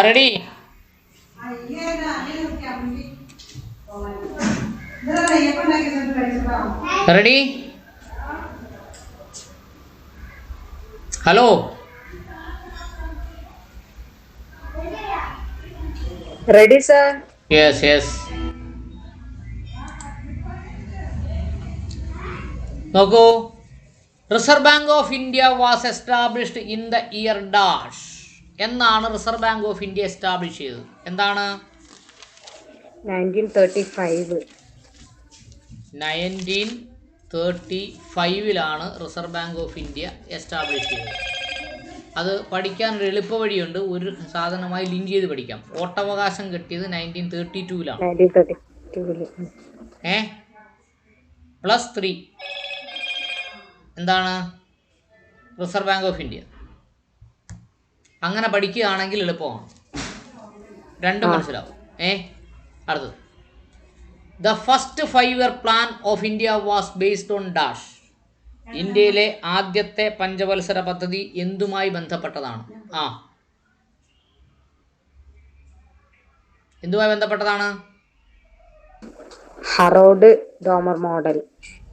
Ready? Ready? Hello? Ready, sir? Yes, yes. Noku. Reserve Bank of India was established in the year dash. എന്നാണ് reserve bank of India establish ചെയ്തത്? എന്താണ്? 1935. 1935 reserve bank of India establish ചെയ്തത്. അത് പഠിക്കാനൊരു എളുപ്പ വഴിയുണ്ട്. ഒരു സാധനമായി link ചെയ്ത് പഠിക്കാം. വോട്ടവകാശം കിട്ടിയത് 1932 +3 എന്താണ്? Reserve bank of India. അങ്ങനെ പഠിക്കുകയാണെങ്കിൽ എളുപ്പമാണ്, രണ്ടും മനസ്സിലാവും. അടുത്തത്, the first 5-year plan of India was based on dash. ഇന്ത്യയിലെ ആദ്യത്തെ പഞ്ചവത്സര പദ്ധതി എന്തുമായി ബന്ധപ്പെട്ടതാണ്? എന്തുമായി ബന്ധപ്പെട്ടതാണ്? ഹറോഡ് ഡോമർ മോഡൽ.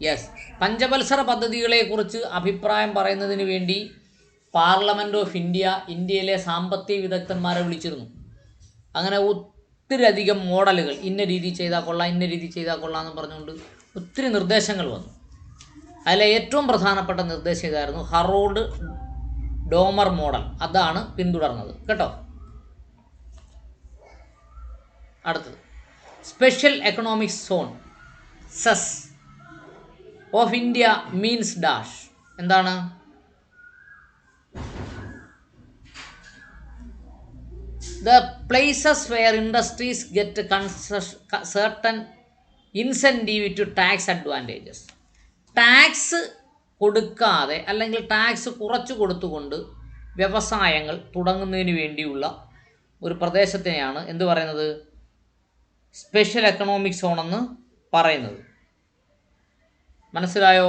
യെസ്. പഞ്ചവത്സര പദ്ധതികളെ കുറിച്ച് അഭിപ്രായം പറയുന്നതിന് വേണ്ടി പാർലമെൻറ്റ് ഓഫ് ഇന്ത്യ ഇന്ത്യയിലെ സാമ്പത്തിക വിദഗ്ധന്മാരെ വിളിച്ചിരുന്നു. അങ്ങനെ ഒത്തിരി അധികം മോഡലുകൾ, ഇന്ന രീതി ചെയ്താൽ കൊള്ളാം, ഇന്ന രീതി ചെയ്താൽ കൊള്ളാം എന്ന് പറഞ്ഞുകൊണ്ട് ഒത്തിരി നിർദ്ദേശങ്ങൾ വന്നു. അതിലെ ഏറ്റവും പ്രധാനപ്പെട്ട നിർദ്ദേശം ഇതായിരുന്നു, ഹറോഡ് ഡോമർ മോഡൽ. അതാണ് പിന്തുടർന്നത് കേട്ടോ. അടുത്തത്, special economic zone cess of India means dash. എന്താണ്? The places where industries get certain incentive to tax advantages. Tax കൊടുക്കാതെ അല്ലെങ്കിൽ ടാക്സ് കുറച്ച് കൊടുത്തുകൊണ്ട് വ്യവസായങ്ങൾ തുടങ്ങുന്നതിന് വേണ്ടിയുള്ള ഒരു പ്രദേശത്തിനെയാണ് എന്ത് പറയുന്നത്? സ്പെഷ്യൽ എക്കണോമിക് സോൺ എന്ന് പറയുന്നത്. മനസ്സിലായോ?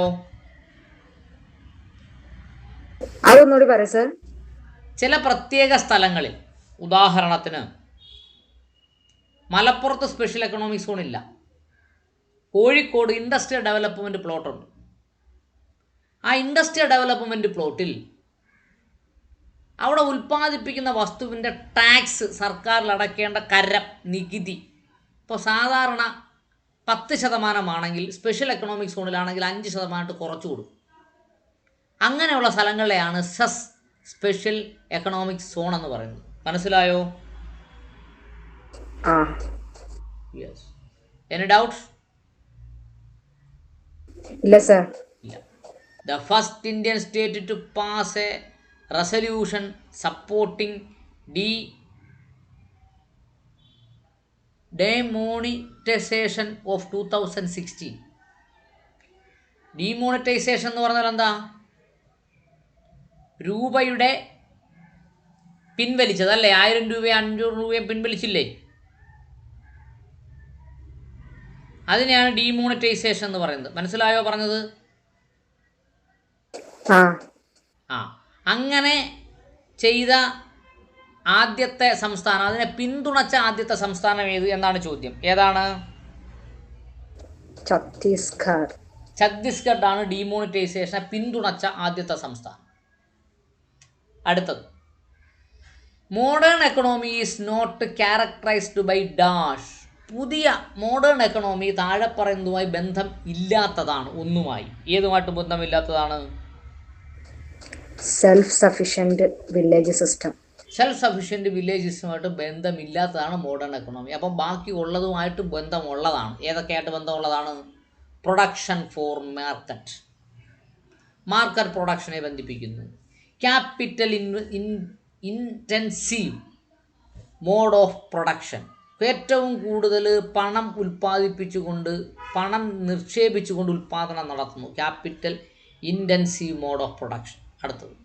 അതൊന്നുകൂടി പറ സർ. ചില പ്രത്യേക സ്ഥലങ്ങളിൽ, ഉദാഹരണത്തിന് മലപ്പുറത്ത് സ്പെഷ്യൽ എക്കണോമിക് സോൺ ഇല്ല, കോഴിക്കോട് ഇൻഡസ്ട്രിയൽ ഡെവലപ്മെൻറ്റ് പ്ലോട്ടുണ്ട്. ആ ഇൻഡസ്ട്രിയൽ ഡെവലപ്മെൻറ്റ് പ്ലോട്ടിൽ അവിടെ ഉൽപ്പാദിപ്പിക്കുന്ന വസ്തുവിൻ്റെ ടാക്സ്, സർക്കാരിൽ അടയ്ക്കേണ്ട കരം, നികുതി, ഇപ്പോൾ സാധാരണ 10% സ്പെഷ്യൽ എക്കണോമിക് സോണിലാണെങ്കിൽ 5% കുറച്ചു കൊടുക്കും. അങ്ങനെയുള്ള സ്ഥലങ്ങളിലെയാണ് സെസ്, സ്പെഷ്യൽ എക്കണോമിക് സോൺ എന്ന് പറയുന്നത്. മനസ്സിലായോ? യെസ്. Any doubts? ഇല്ല സർ. ഇല്ല. The first Indian state to pass a resolution supporting demonetisation of 2016. Demonetisation എന്ന് പറഞ്ഞാൽ എന്താ? രൂപയുടെ പിൻവലിച്ചത് അല്ലേ? 1000 രൂപയും 500 രൂപയും പിൻവലിച്ചില്ലേ? അതിനെയാണ് ഡീമോണിറ്റൈസേഷൻ എന്ന് പറയുന്നത്. മനസ്സിലായോ പറഞ്ഞത്? അങ്ങനെ ചെയ്ത ആദ്യത്തെ സംസ്ഥാനം, അതിനെ പിന്തുണച്ച ആദ്യത്തെ സംസ്ഥാനം ഏത് എന്നാണ് ചോദ്യം. ഏതാണ്? ഛത്തീസ്ഗഡ് ആണ് ഡീമോണിറ്റൈസേഷനെ പിന്തുണച്ച ആദ്യത്തെ സംസ്ഥാനം. അടുത്തത്, modern economy is not characterised by dash. പുതിയ മോഡേൺ എക്കണോമി താഴെ പറയുന്നതുമായി ബന്ധം ഇല്ലാത്തതാണ്. ഒന്നുമായി. ഏതുമായിട്ട് ബന്ധമില്ലാത്തതാണ്? Self sufficient village system. Self sufficient village സിസ്റ്റമായിട്ട് ബന്ധമില്ലാത്തതാണ് മോഡേൺ എക്കണോമി. അപ്പം ബാക്കി ഉള്ളതുമായിട്ട് ബന്ധമുള്ളതാണ്. ഏതൊക്കെയായിട്ട് ബന്ധമുള്ളതാണ്? പ്രൊഡക്ഷൻ ഫോർ മാർക്കറ്റ് പ്രൊഡക്ഷനെ ബന്ധിപ്പിക്കുന്നു. Capital intensive mode of production, ഏറ്റവും കൂടുതൽ പണം ഉൽപ്പാദിപ്പിച്ചുകൊണ്ട്, പണം നിക്ഷേപിച്ചുകൊണ്ട് ഉൽപ്പാദനം നടത്തുന്നു. Capital intensive mode of production. അടുത്തത്,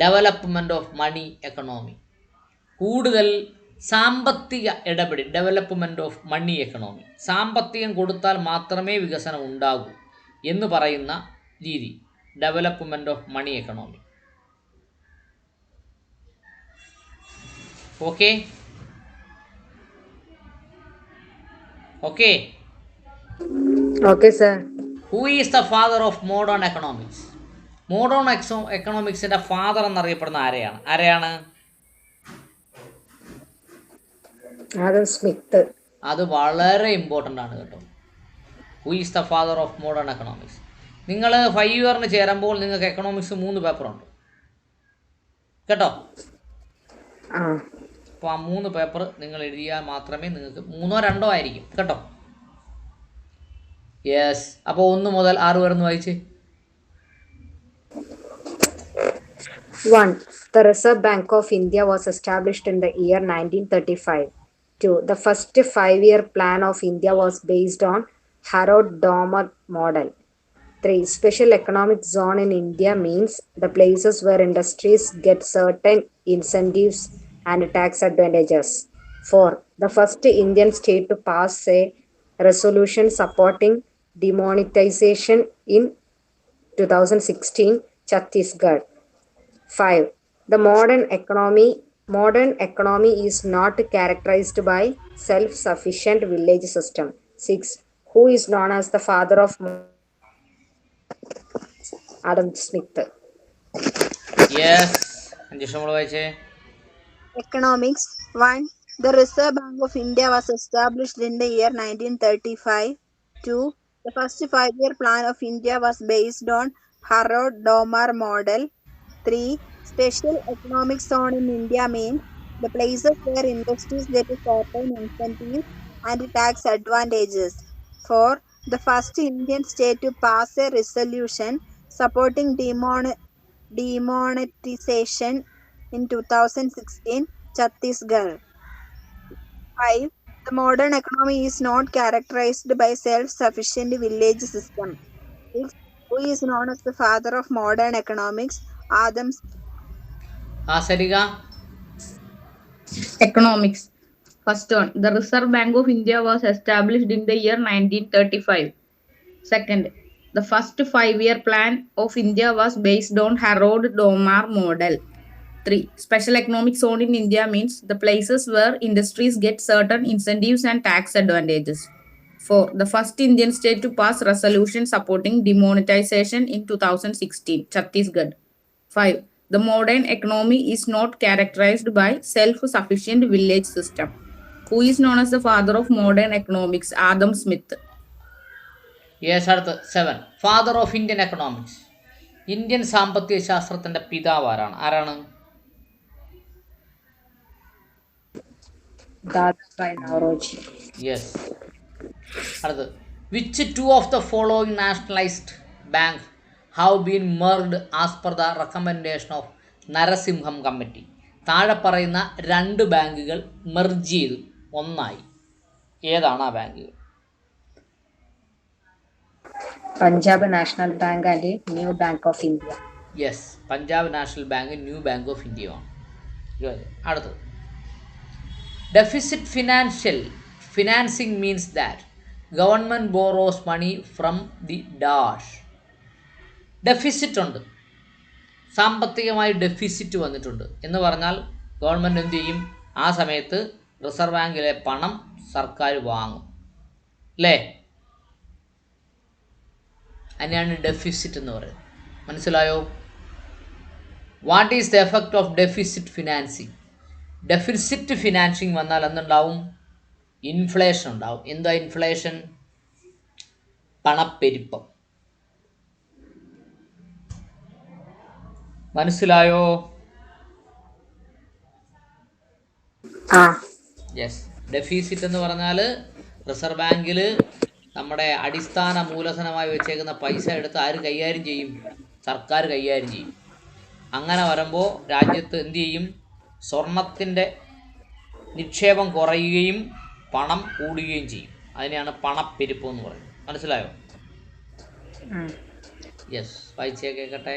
ഡെവലപ്മെൻറ്റ് ഓഫ് മണി എക്കണോമി, കൂടുതൽ സാമ്പത്തിക ഇടപെടൽ. ഡെവലപ്മെൻറ്റ് ഓഫ് മണി എക്കണോമി, സാമ്പത്തികം കൊടുത്താൽ മാത്രമേ വികസനം ഉണ്ടാകൂ എന്ന് പറയുന്ന രീതി. Development of money economy. Okay? Okay. Okay, sir. Who is the father of modern economics? Modern എക്കണോമിക്സിൻ്റെ ഫാദർ എന്നറിയപ്പെടുന്ന ആരെയാണ്? Adam Smith. അത് വളരെ ഇമ്പോർട്ടൻ്റ് ആണ് കേട്ടോ. Who is the father of modern economics. നിങ്ങൾ 5 ഇയറിന് ചേരുമ്പോൾ നിങ്ങൾക്ക് എക്കണോമിക്സ് 3 പേപ്പറുണ്ട് കേട്ടോ. അപ്പോൾ ആ 3 പേപ്പർ നിങ്ങൾ എഴുതിയാൽ മാത്രമേ നിങ്ങൾക്ക് 3ഓ 2ഓ ആയിരിക്കും കേട്ടോ. യെസ്. അപ്പോൾ 1 മുതൽ 6 വരെ ഒന്ന് വായിച്ചേ. 1. The Reserve Bank of India was established in the year 1935. 2. The first 5-year plan of India was based on Harrod-Domar model. 3. Special economic zone in India means the places where industries get certain incentives and tax advantages. 4. The first Indian state to pass a resolution supporting demonetization in 2016, Chhattisgarh. 5. The modern economy is not characterized by self-sufficient village system. 6. Who is known as the father of Adam Smith? Yes. Economics. 1. The Reserve Bank of India was established in the year 1935. 2. The first 5-year plan of India was based on Harrod-Domar model. 3. Special economic zone in India means the places where industries get certain incentives and tax advantages. 4. The first Indian state to pass a resolution supporting demonetization in 2016, Chhattisgarh. 5. The modern economy is not characterized by self-sufficient village system. 6. Who is known as the father of modern economics? Adam Smith. Sarika. Economics. First one, the Reserve Bank of India was established in the year 1935. Second, the first 5-year plan of India was based on Harrod-Domar model. 3. Special economic zone in India means the places where industries get certain incentives and tax advantages. 4. The first Indian state to pass resolution supporting demonetization in 2016, Chhattisgarh. 5. The modern economy is not characterized by self-sufficient village system. Who is known as the father of modern economics? Adam Smith. Yes, 7. Father of Indian economics. Indian സാമ്പത്തിക ശാസ്ത്രത്തിൻ്റെ പിതാവ് ആരാണ്? Dadabhai Naoroji. Yes. അടുത്ത്, which 2 of the following nationalized bank have been merged as per the recommendation of Narasimham committee? താഴെ പറയുന്ന 2 ബാങ്കുകൾ merge ചെയ്ത് ഒന്നായി. ഏതാണ് ആ ബാങ്കുകൾ? Punjab National Bank and New Bank of India. Yes, Punjab national bank, new bank of ഇന്ത്യയുമാണ്. അടുത്തത്, deficit financing means that government borrows money from the dash. Deficit ഉണ്ട്, സാമ്പത്തികമായി ഡെഫിസിറ്റ് വന്നിട്ടുണ്ട് എന്ന് പറഞ്ഞാൽ ഗവൺമെൻറ് എന്ത് ചെയ്യും? ആ സമയത്ത് റിസർവ് ബാങ്കിലെ പണം സർക്കാർ വാങ്ങും അല്ലേ? അതിനെയാണ് ഡെഫിസിറ്റ് എന്ന് പറയുന്നത്. മനസ്സിലായോ? What is the effect of deficit financing? Deficit financing വന്നാൽ എന്തുണ്ടാവും? ഇൻഫ്ലേഷൻ ഉണ്ടാവും. എന്താ ഇൻഫ്ലേഷൻ? പണപ്പെരുപ്പം. മനസ്സിലായോ? യെസ്. ഡെഫിസിറ്റ് എന്ന് പറഞ്ഞാൽ റിസർവ് ബാങ്കിൽ നമ്മുടെ അടിസ്ഥാന മൂലധനമായി വെച്ചേക്കുന്ന പൈസ എടുത്ത് ആര് കൈകാര്യം ചെയ്യും? സർക്കാർ കൈകാര്യം ചെയ്യും. അങ്ങനെ വരുമ്പോൾ രാജ്യത്ത് എന്തു ചെയ്യും? സ്വർണത്തിൻ്റെ നിക്ഷേപം കുറയുകയും പണം കൂടുകയും ചെയ്യും. അതിനെയാണ് പണപ്പെരുപ്പം എന്ന് പറയുന്നത്. മനസ്സിലായോ? യെസ്, വായിച്ചേ കേൾക്കട്ടെ.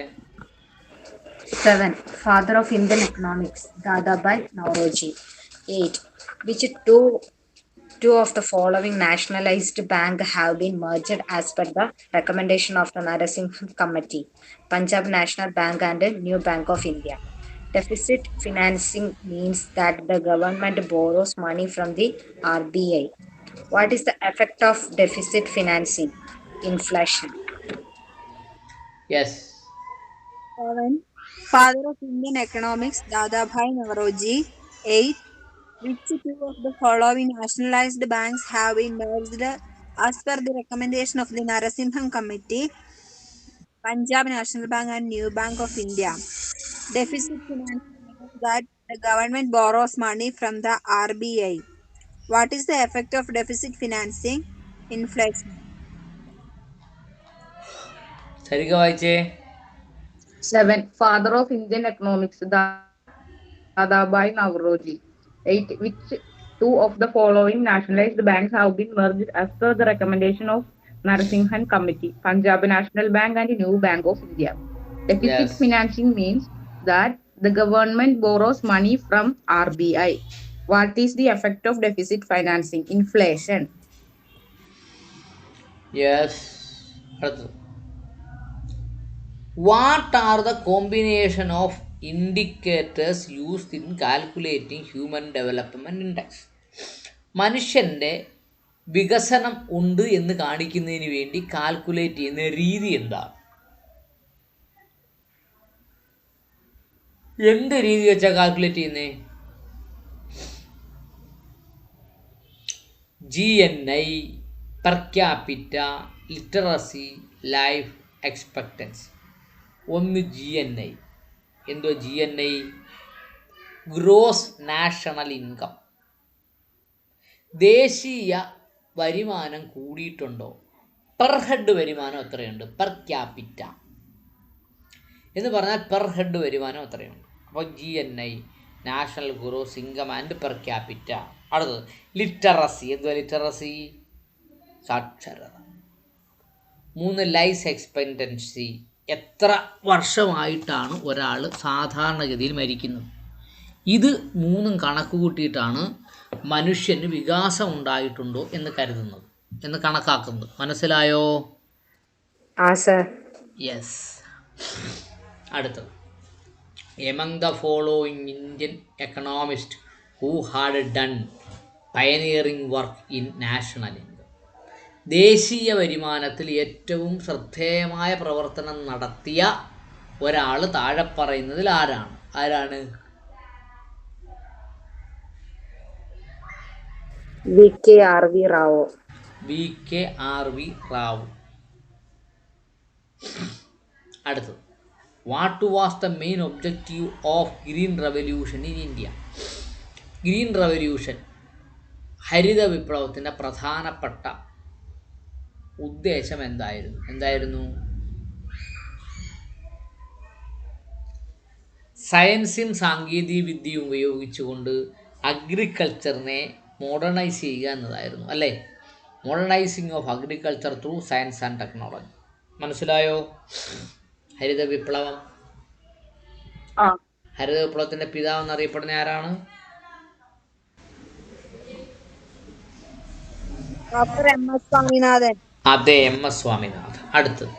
7. Father of Indian economics, Dadabhai Naoroji. 8. Which two of the following nationalized bank have been merged as per the recommendation of the Narasimhan Committee? Punjab National Bank and New Bank of India. Deficit financing means that the government borrows money from the RBI. What is the effect of deficit financing? Inflation. Yes. 7. Father of Indian economics, Dadabhai Naoroji. 8. Which two of the following nationalized banks have been merged as per the recommendation of the Narasimhan Committee? Punjab National Bank and New Bank of India. Deficit financing means that the government borrows money from the RBI. What is the effect of deficit financing? Inflation. Sarika വായിച്ചേ. 7. Father of Indian economics, Dadabhai Naoroji. 8. Which two of the following nationalized banks have been merged as per the recommendation of Narasimhan Committee? Punjab National Bank and New Bank of India. Deficit Yes. financing means that the government borrows money from RBI. What is the effect of deficit financing? Inflation. Yes. അടുത്തത്. What are the combination of indicators used in calculating human development index? മനുഷ്യൻ്റെ വികസനം ഉണ്ട് എന്ന് കാണിക്കുന്നതിന് വേണ്ടി calculate ചെയ്യുന്ന രീതി എന്താണ്? എന്ത് രീതി വെച്ചാൽ കാൽക്കുലേറ്റ് ചെയ്യുന്നേ? GNI, per capita, literacy, life expectancy. ഒന്ന് GNI. എന്തോ GNI? Gross national income. ദേശീയ വരുമാനം കൂടിയിട്ടുണ്ടോ? പെർ ഹെഡ് വരുമാനം എത്രയുണ്ട്? പെർ ക്യാപിറ്റ എന്ന് പറഞ്ഞാൽ പെർ ഹെഡ് വരുമാനം എത്രയുണ്ട്? അപ്പോൾ GNI, national gross income and per capita. അടുത്തത് ലിറ്ററസി. എന്തുവാ ലിറ്ററസി? സാക്ഷരത. 3 ലൈഫ് എക്സ്പെക്റ്റൻസി. എത്ര വർഷമായിട്ടാണ് ഒരാൾ സാധാരണഗതിയിൽ മരിക്കുന്നത്? ഇത് 3 കണക്ക് കൂട്ടിയിട്ടാണ് മനുഷ്യന് വികാസം ഉണ്ടായിട്ടുണ്ടോ എന്ന് കരുതുന്നത്, എന്ന് കണക്കാക്കുന്നത്. മനസ്സിലായോ? Sir. യെസ്. അടുത്തത്. Among the following Indian economist who had done pioneering work in national income. ദേശീയ വരുമാനത്തിൽ ഏറ്റവും ശ്രദ്ധേയമായ പ്രവർത്തനം നടത്തിയ ഒരാൾ താഴെ പറയുന്നതിൽ ആരാണ്? VKRV Rao. VKRV റാവു. അടുത്തത്. What was the main objective of green revolution in India? Green revolution, ഹരിത വിപ്ലവത്തിൻ്റെ പ്രധാനപ്പെട്ട ഉദ്ദേശം എന്തായിരുന്നു? സയൻസും സാങ്കേതിക വിദ്യയും ഉപയോഗിച്ചുകൊണ്ട് അഗ്രികൾച്ചറിനെ മോഡേണൈസ് ചെയ്യുക എന്നതായിരുന്നു, അല്ലേ? Modernising of agriculture through science and technology. മനസ്സിലായോ? ഹരിത വിപ്ലവം. ഹരിത വിപ്ലവത്തിൻ്റെ പിതാവ് എന്നറിയപ്പെടുന്ന ആരാണ്? Dr. M.S. Swaminathan. അതെ, MS സ്വാമിനാഥൻ. അടുത്തത്.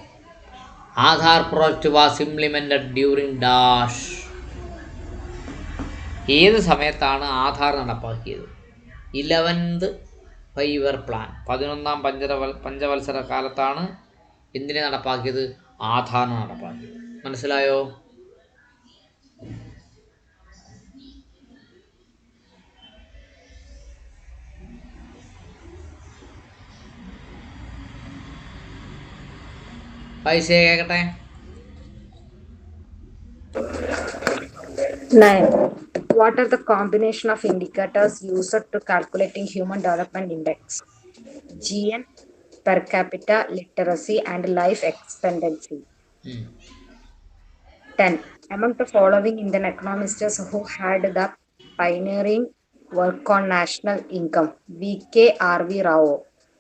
Aadhaar project was implemented during dash. ഏത് സമയത്താണ് ആധാർ നടപ്പാക്കിയത്? 11th 5-year പ്ലാൻ, 11ാം പഞ്ചവത്സര കാലത്താണ് എന്തിനെ നടപ്പാക്കിയത്? ആധാറിനെ നടപ്പാക്കിയത്. മനസ്സിലായോ? പൈസ കേൾക്കട്ടെ. 9. What are the combination of indicators used to calculating Human Development Index? GN, per capita, literacy, and life expectancy. 10. Among the following Indian economists who had the pioneering work on national income? VKRV Rao.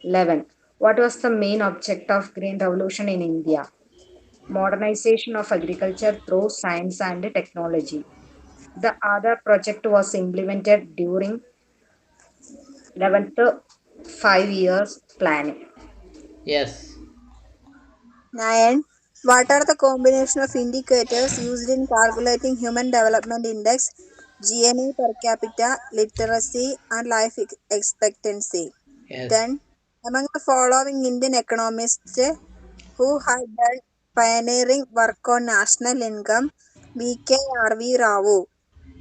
11. What was the main object of Green Revolution in India? Modernization of agriculture through science and technology. The other project was implemented during 11th 5 years plan. Yes. 9. What are the combination of indicators used in calculating Human Development Index, GNA per capita, literacy, and life expectancy? Yes. Then, among the following Indian economists who had done pioneering work on national income, V.K.R.V. Rao.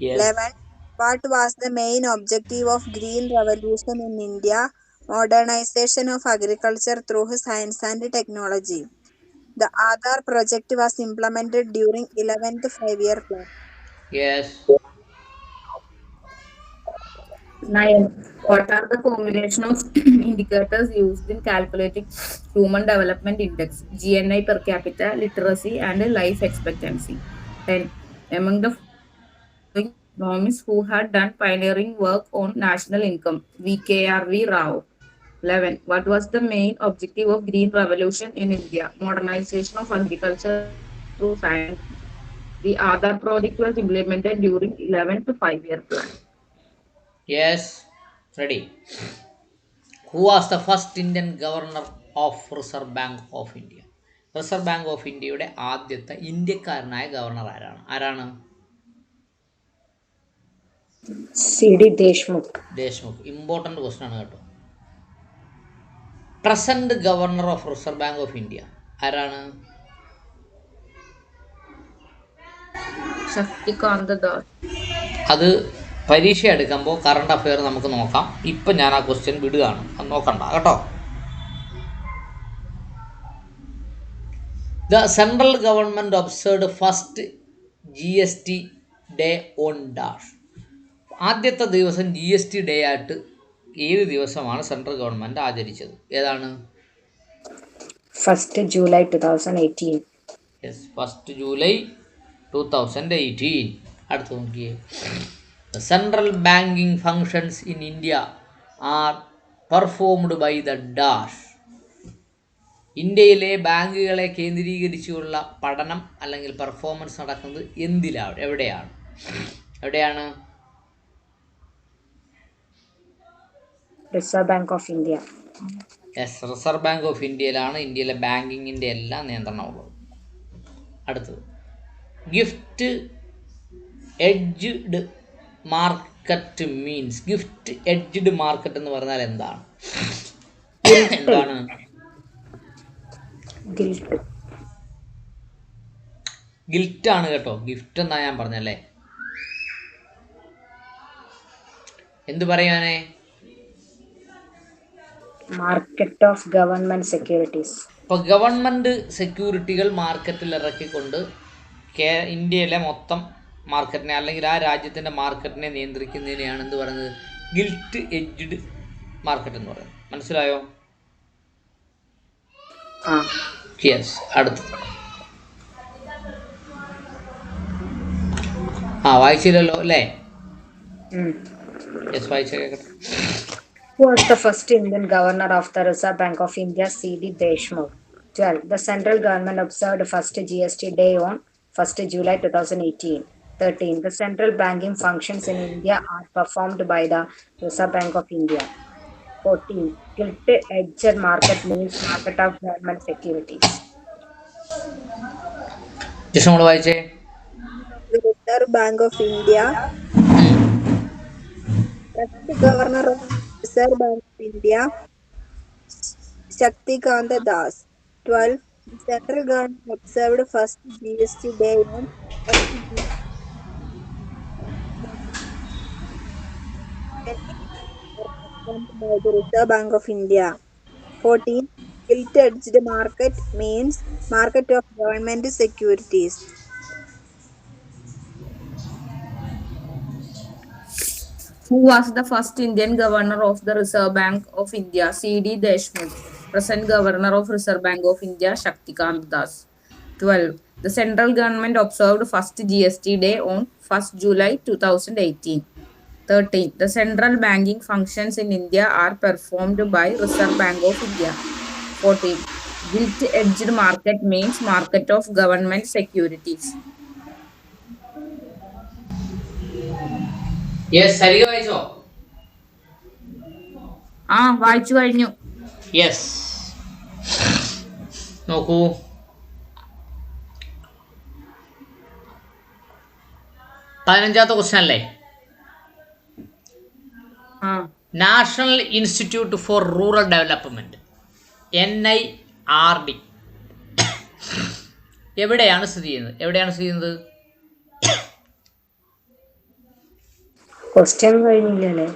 Yes. 11. What was the main objective of Green Revolution in India? Modernization of agriculture through science and technology. The Aadhaar project was implemented during 11th five-year plan. Yes. 9. What are the combination of indicators used in calculating Human Development Index, GNI per capita, literacy, and life expectancy? 10. Among the following economists who had done pioneering work on national income, V.K.R.V. Rao. 11. What was the main objective of Green Revolution in India? Modernization of agriculture through science. The Aadhaar project was implemented during 11th five-year plan. Yes. Ready. Who was the first Indian governor of Reserve Bank of India? Reserve bank of ഇന്ത്യയുടെ ആദ്യത്തെ ഇന്ത്യക്കാരനായ governor ആരാണ്? C.D. Deshmukh. Deshmukh. Important question ആണ് കേട്ടോ. Present governor of reserve bank of India ആരാണ്? ശക്തികാന്ത ദാസ്. അത് പരീക്ഷ എടുക്കുമ്പോൾ current affair നമുക്ക് നോക്കാം. ഇപ്പം ഞാൻ ആ ക്വസ്റ്റ്യൻ വിടുകയാണ്, അത് നോക്കണ്ട കേട്ടോ. The central government observed first GST day on dash. ആദ്യത്തെ ദിവസം GST ഡേ ആയിട്ട് ഏത് ദിവസമാണ് സെൻട്രൽ ഗവൺമെൻറ് ആചരിച്ചത്? ഏതാണ്? 1st July 2018. Yes, 1st July 2018. അടുത്ത് നോക്കിയേ. The central banking functions in India are performed by the dash. ഇന്ത്യയിലെ ബാങ്കുകളെ കേന്ദ്രീകരിച്ചുള്ള പഠനം അല്ലെങ്കിൽ പെർഫോമൻസ് നടക്കുന്നത് എന്തിലാണ്? എവിടെയാണ്? Reserve Bank of India. Yes, reserve bank of ഇന്ത്യയിലാണ് ഇന്ത്യയിലെ ബാങ്കിങ്ങിൻ്റെ എല്ലാ നിയന്ത്രണമുള്ളത്. അടുത്തത്, gift edged market means. Gift edged market എന്ന് പറഞ്ഞാൽ എന്താണ്? ഗിൽറ്റ് ആണ് കേട്ടോ. ഗിഫ്റ്റ് എന്നാ ഞാൻ പറഞ്ഞല്ലേ. എന്ത് പറയാനേ? Market of government securities. ഇപ്പോൾ ഗവൺമെൻറ് സെക്യൂരിറ്റികൾ മാർക്കറ്റിൽ ഇറക്കിക്കൊണ്ട് ഇന്ത്യയിലെ മൊത്തം മാർക്കറ്റിനെ അല്ലെങ്കിൽ ആ രാജ്യത്തിൻ്റെ മാർക്കറ്റിനെ നിയന്ത്രിക്കുന്നതിനെയാണ് എന്ത് പറയുന്നത്? ഗിൽറ്റ് എഡ്ജ്ഡ് മാർക്കറ്റ് എന്ന് പറയുന്നത്. മനസ്സിലായോ? യെസ്. അടുത്ത് വായിച്ചില്ലല്ലോ അല്ലേ? യെസ്, വായിച്ച കേൾക്കട്ടെ. Who was the first Indian governor of the Reserve Bank of India? C.D. Deshmukh. 12. The central government observed first GST day on 1st July 2018. 13. The central banking functions in India are performed by the Reserve Bank of India. 14. Gilt-edged market means market of government securities. Just നമ്മൾ വായിച്ചേ. The Reserve Bank of India. First Governor of Reserve Bank of India, Shaktikanta Das. 12. The central government observed first GST day on by the Reserve Bank of India. 14. Gilt-edged market means market of government securities. Who was the first Indian governor of the Reserve Bank of India? C.D. Deshmukh. Present governor of Reserve Bank of India, Shaktikant Das. 12. The central government observed first GST day on 1st July 2018. 13. The central banking functions in India are performed by Reserve Bank of India. 14. Gilt-edged market means market of government securities. Yes, Sarika വായിച്ചോ? വായിച്ചു കഴിഞ്ഞു. Yes, നോക്കൂ. 15ാമത്തെ question അല്ലേ? ആ national institute for rural development NIRD എവിടെയാണ് സ്ഥിതി ചെയ്യുന്നത്? ക്വസ്റ്റ്യൻ കഴിഞ്ഞില്ലല്ലേ?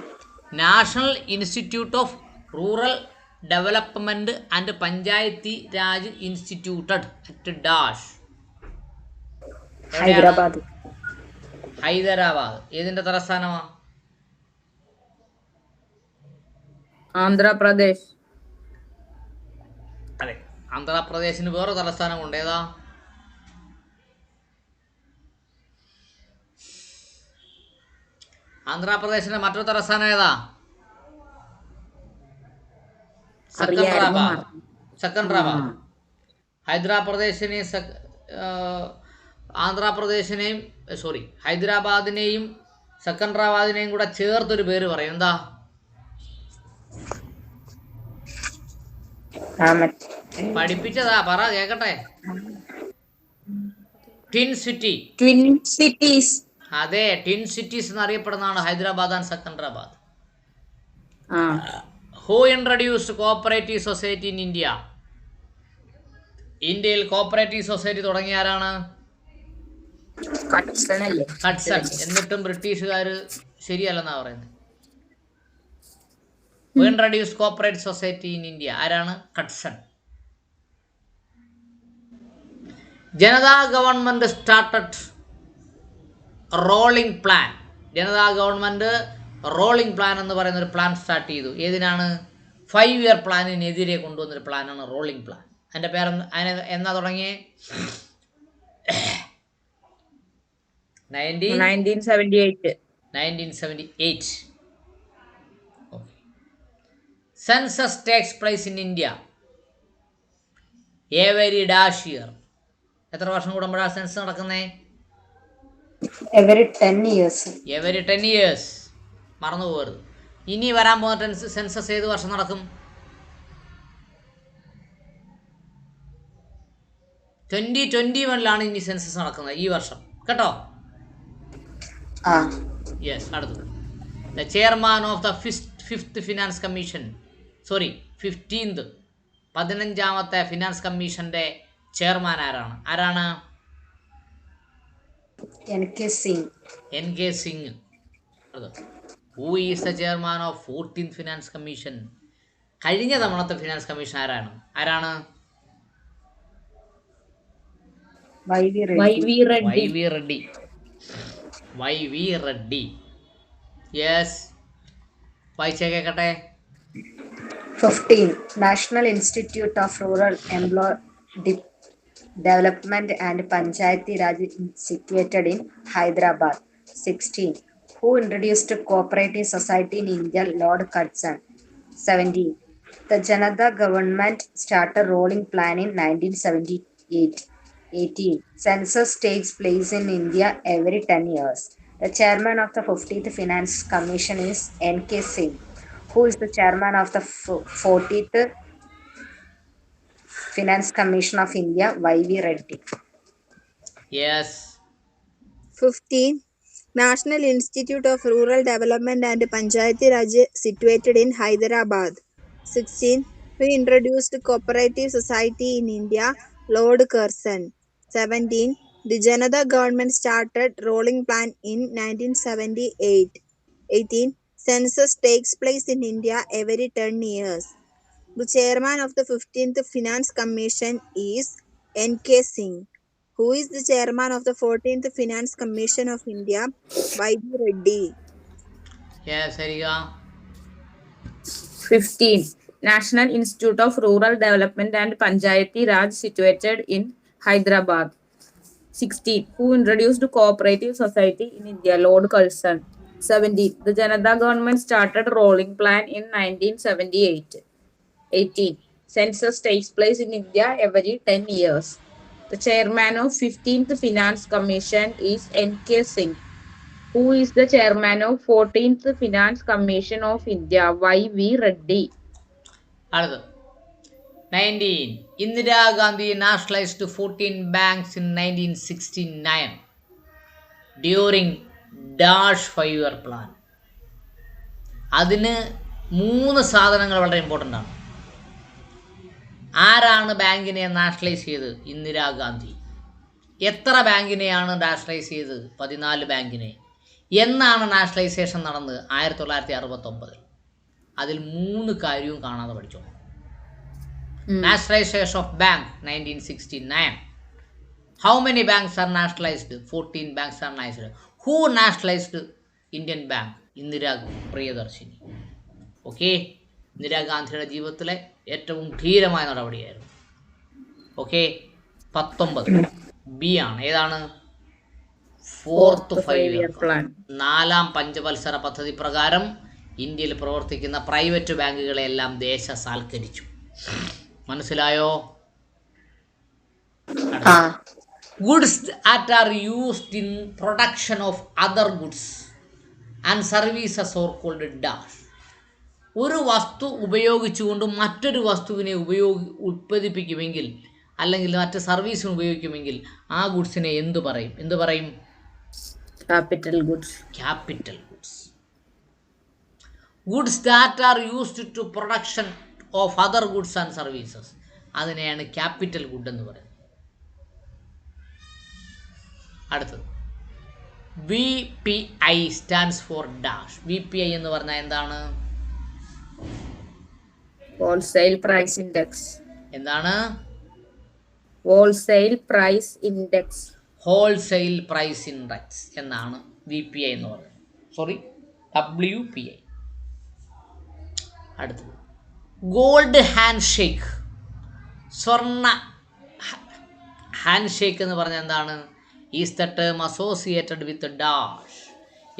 National institute of rural development and Panchayati Raj instituted at dash. Hyderabad. Hyderabad. ഏതിൻ്റെ തലസ്ഥാനമാണ്? ആന്ധ്രാപ്രദേശ്. അതെ, ആന്ധ്രാപ്രദേശിന് വേറെ തലസ്ഥാനമുണ്ട്. ഏതാ? ആന്ധ്രാപ്രദേശിന്റെ മറ്റൊരു തലസ്ഥാനം ഏതാ? സെക്കൻഡറാബാദ്. ഹൈദരാബാദിനെയും സെക്കൻഡറാബാദിനെയും കൂടെ ചേർത്തൊരു പേര് പറയും. എന്താ? പഠിപ്പിച്ചതാ, പറ കേക്കട്ടെ. Twin cities. അതെ, ട്വിൻ സിറ്റീസ് എന്നറിയപ്പെടുന്നതാണ് Hyderabad and Secunderabad. Who introduced cooperative society in India? ഇന്ത്യയിൽ കോഓപ്പറേറ്റീവ് സൊസൈറ്റി തുടങ്ങിയ ആരാണ്? ഹഡ്സൺ. എന്നിട്ടും ബ്രിട്ടീഷുകാർ ശരിയല്ലെന്നാ പറയുന്നത്. Who introduced cooperative society in India? ആരാണ്? Hudson. Janata government started rolling plan. Janata government rolling plan എന്ന് പറയുന്ന ഒരു പ്ലാൻ സ്റ്റാർട്ട് ചെയ്തു. ഏതിനാണ്? 5 ഇയർ പ്ലാനിനെതിരെ കൊണ്ടുവന്നൊരു പ്ലാനാണ് റോളിംഗ് പ്ലാൻ. അതിൻ്റെ പേര് എന്നാ തുടങ്ങിയേ? 1978. Census takes place in India every dash year. എത്ര വർഷം കൂടുമ്പോഴാണ് സെൻസസ് നടക്കുന്നേ? Every 10 years. മറന്നു പോകരുത്. ഇനി വരാൻ പോകുന്ന സെൻസസ് ഏത് വർഷം നടക്കും? 2021 ഇനി സെൻസസ് നടക്കുന്നത്, ഈ വർഷം കേട്ടോ. യെസ്. അടുത്തത്. The chairman of the 15th finance commission, 15ാമത്തെ ഫിനാൻസ് കമ്മീഷന്റെ ചെയർമാൻ ആരാണ്? NK Singh. Who is the chairman of 14th finance commission? കഴിഞ്ഞ തവണത്തെ ഫിനാൻസ് കമ്മീഷൻ ആരാണ്? YV റെഡ്ഡി. യെസ്, വായിച്ചേ കേക്കട്ടെ. 15. National Institute of Rural Development and Panchayati Raj situated in Hyderabad. 16. Who introduced cooperative society in India? Lord Curzon. 17. The Janata government started rolling plan in 1978. 18. Census takes place in India every 10 years. The chairman of the 15th Finance Commission is NK Singh. Who is the chairman of the 40th Finance Commission of India? YV Reddy. Yes. 15. National Institute of Rural Development and Panchayati Raj situated in Hyderabad. 16. Who introduced cooperative society in India? Lord Curzon. 17. The Janata government started rolling plan in 1978. 18. Census takes place in India every 10 years. The chairman of the 15th Finance Commission is NK Singh. Who is the chairman of the 14th Finance Commission of India? YV Reddy. Yes, Sarika. 15. National Institute of Rural Development and Panchayati Raj situated in Hyderabad. 16. Who introduced cooperative society in India? Lord Curzon. 17. The Janata government started rolling plan in 1978. 18. Census takes place in India every 10 years. The chairman of 15th Finance Commission is NK Singh. Who is the chairman of 14th Finance Commission of India? YV Reddy. 19. Indira Gandhi nationalized 14 banks in 1969. During dash 5 year plan. അതിന് 3 സാധനങ്ങൾ വളരെ important ആണ്. ആരാണ് ബാങ്കിനെ nationalise ചെയ്തത്? ഇന്ദിരാഗാന്ധി. എത്ര ബാങ്കിനെയാണ് nationalise ചെയ്തത്? 14 ബാങ്കിനെ. എന്നാണ് നാഷണലൈസേഷൻ നടന്നത്? 1969. അതിൽ 3 കാര്യവും കാണാതെ പഠിച്ചോ. Nationalisation of bank 1969. How many banks are nationalized? 14 banks are nationalized. Who nationalized Indian Bank? Indira Priyadarshini. Okay, ഇന്ദിരാഗാന്ധിയുടെ ജീവിതത്തിലെ ഏറ്റവും ധീരമായ നടപടിയായിരുന്നു. ഓക്കെ, 19 ബി ആണ്. ഏതാണ്? Fourth 5 year plan. 4ാം പഞ്ചവത്സര പദ്ധതി പ്രകാരം ഇന്ത്യയിൽ പ്രവർത്തിക്കുന്ന പ്രൈവറ്റ് ബാങ്കുകളെല്ലാം ദേശസാൽക്കരിച്ചു. മനസ്സിലായോ? Goods that are used in production of other goods and services are called dash. ഒരു വസ്തു ഉപയോഗിച്ചുകൊണ്ട് മറ്റൊരു വസ്തുവിനെ ഉൽപ്പാദിപ്പിക്കുമെങ്കിൽ അല്ലെങ്കിൽ മറ്റ് സർവീസിന് ഉപയോഗിക്കുമെങ്കിൽ ആ ഗുഡ്സിനെ എന്തു പറയും? Capital goods. Capital goods. Goods that are used to production of other goods and services, അതിനെയാണ് ക്യാപിറ്റൽ ഗുഡ് എന്ന് പറയുന്നത്. അടുത്തത് VPI stands for dash. VPI എന്ന് പറഞ്ഞാൽ എന്താണ്? Wholesale price index. എന്താണ്? Wholesale price index. Wholesale price index എന്നാണ് VPI എന്ന് പറയുന്നത്. Sorry, WPI. അടുത്തത് ഗോൾഡ് ഹാൻഡ് ഷേക്ക്. സ്വർണ്ണ ഹാൻഡ് ഷേക്ക് എന്ന് പറഞ്ഞാൽ എന്താണ്? Is the term associated with dash.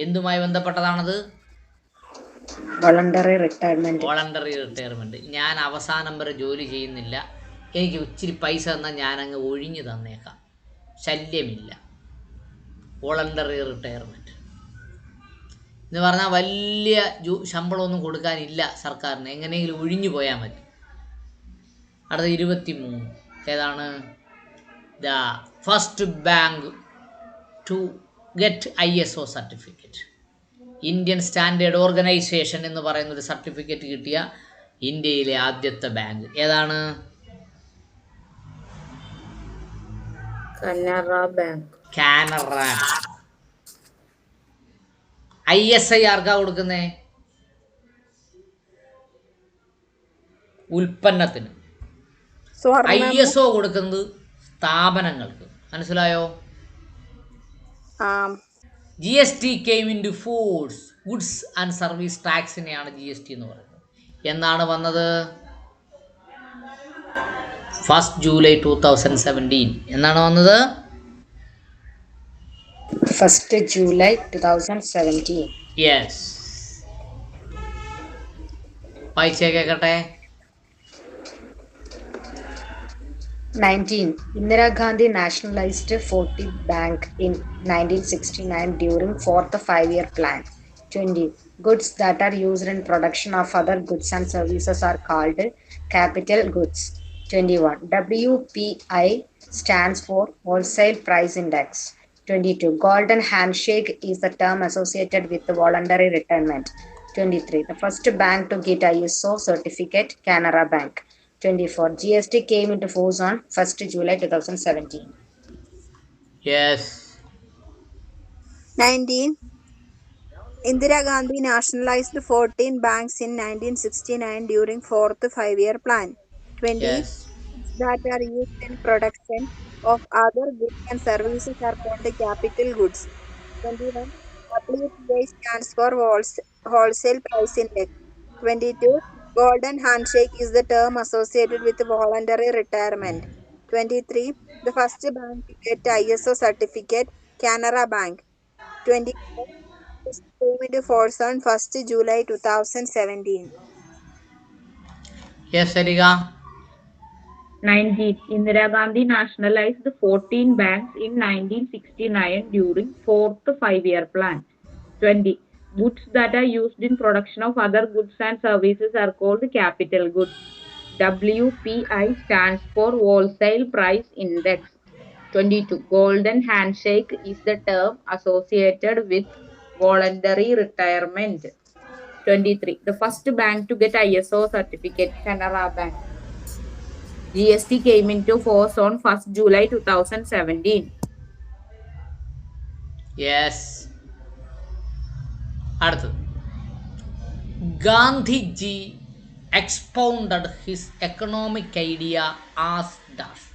എന്തുമായി ബന്ധപ്പെട്ടതാണത്? Voluntary retirement. Voluntary retirement. ഞാൻ അവസാനം വരെ ജോലി ചെയ്യുന്നില്ല, എനിക്ക് ഇച്ചിരി പൈസ തന്നാൽ ഞാനങ്ങ് ഒഴിഞ്ഞു തന്നേക്കാം, ശല്യമില്ല. വോളണ്ടറി റിട്ടയർമെൻറ്റ് എന്ന് പറഞ്ഞാൽ വലിയ ശമ്പളമൊന്നും കൊടുക്കാനില്ല സർക്കാരിന്, എങ്ങനെയെങ്കിലും ഒഴിഞ്ഞു പോയാൽ മതി. അടുത്ത 23. ഏതാണ്? The first bank to get ISO certificate. Indian standard organisation എന്ന് പറയുന്ന ഒരു സർട്ടിഫിക്കറ്റ് കിട്ടിയ ഇന്ത്യയിലെ ആദ്യത്തെ ബാങ്ക് ഏതാണ്? Canara Bank. കാനറ. ISI ആർക്കാ കൊടുക്കുന്നേ? ഉൽപ്പന്നത്തിന്. ISO കൊടുക്കുന്നത് സ്ഥാപനങ്ങൾക്ക്. മനസ്സിലായോ? GST came into force. Goods and service ടാക്സിനെയാണ് GST എന്ന് പറയുന്നത്. എന്നാണ് വന്നത്? 1 ജൂലൈ 2017. എന്നാണ് വന്നത്? 1 ജൂലൈ 2017. യെസ്. വായിച്ചേ കേക്കട്ടെ. 19. Indira Gandhi nationalized 40 Bank in 1969 during 4th 5-year plan. 20. Goods that are used in production of other goods and services are called capital goods. 21. WPI stands for Wholesale Price Index. 22. Golden handshake is the term associated with voluntary retirement. 23. The first bank to get ISO certificate, Canara Bank. 24. GST came into force on 1st July 2017. Yes. 19. Indira Gandhi nationalized 14 banks in 1969 during 4th 5-year plan. 20. Yes. That are used in production of other goods and services are called capital goods. 21. WPI stands for Wholesale Price Index. 22. Golden handshake is the term associated with voluntary retirement. 23. The first bank to get ISO certificate, Canara Bank. 24. This came into force on 1st July 2017. Yes, Sarika. 19. Indira Gandhi nationalized 14 banks in 1969 during 4th 5-year plan. 20. Goods that are used in production of other goods and services are called capital goods. WPI stands for Wholesale Price Index. 22. Golden handshake is the term associated with voluntary retirement. 23. The first bank to get ISO certificate, Canara Bank. GST came into force on 1st July 2017. Yes. അടുത്തത്, Gandhiji expounded his economic idea as dash.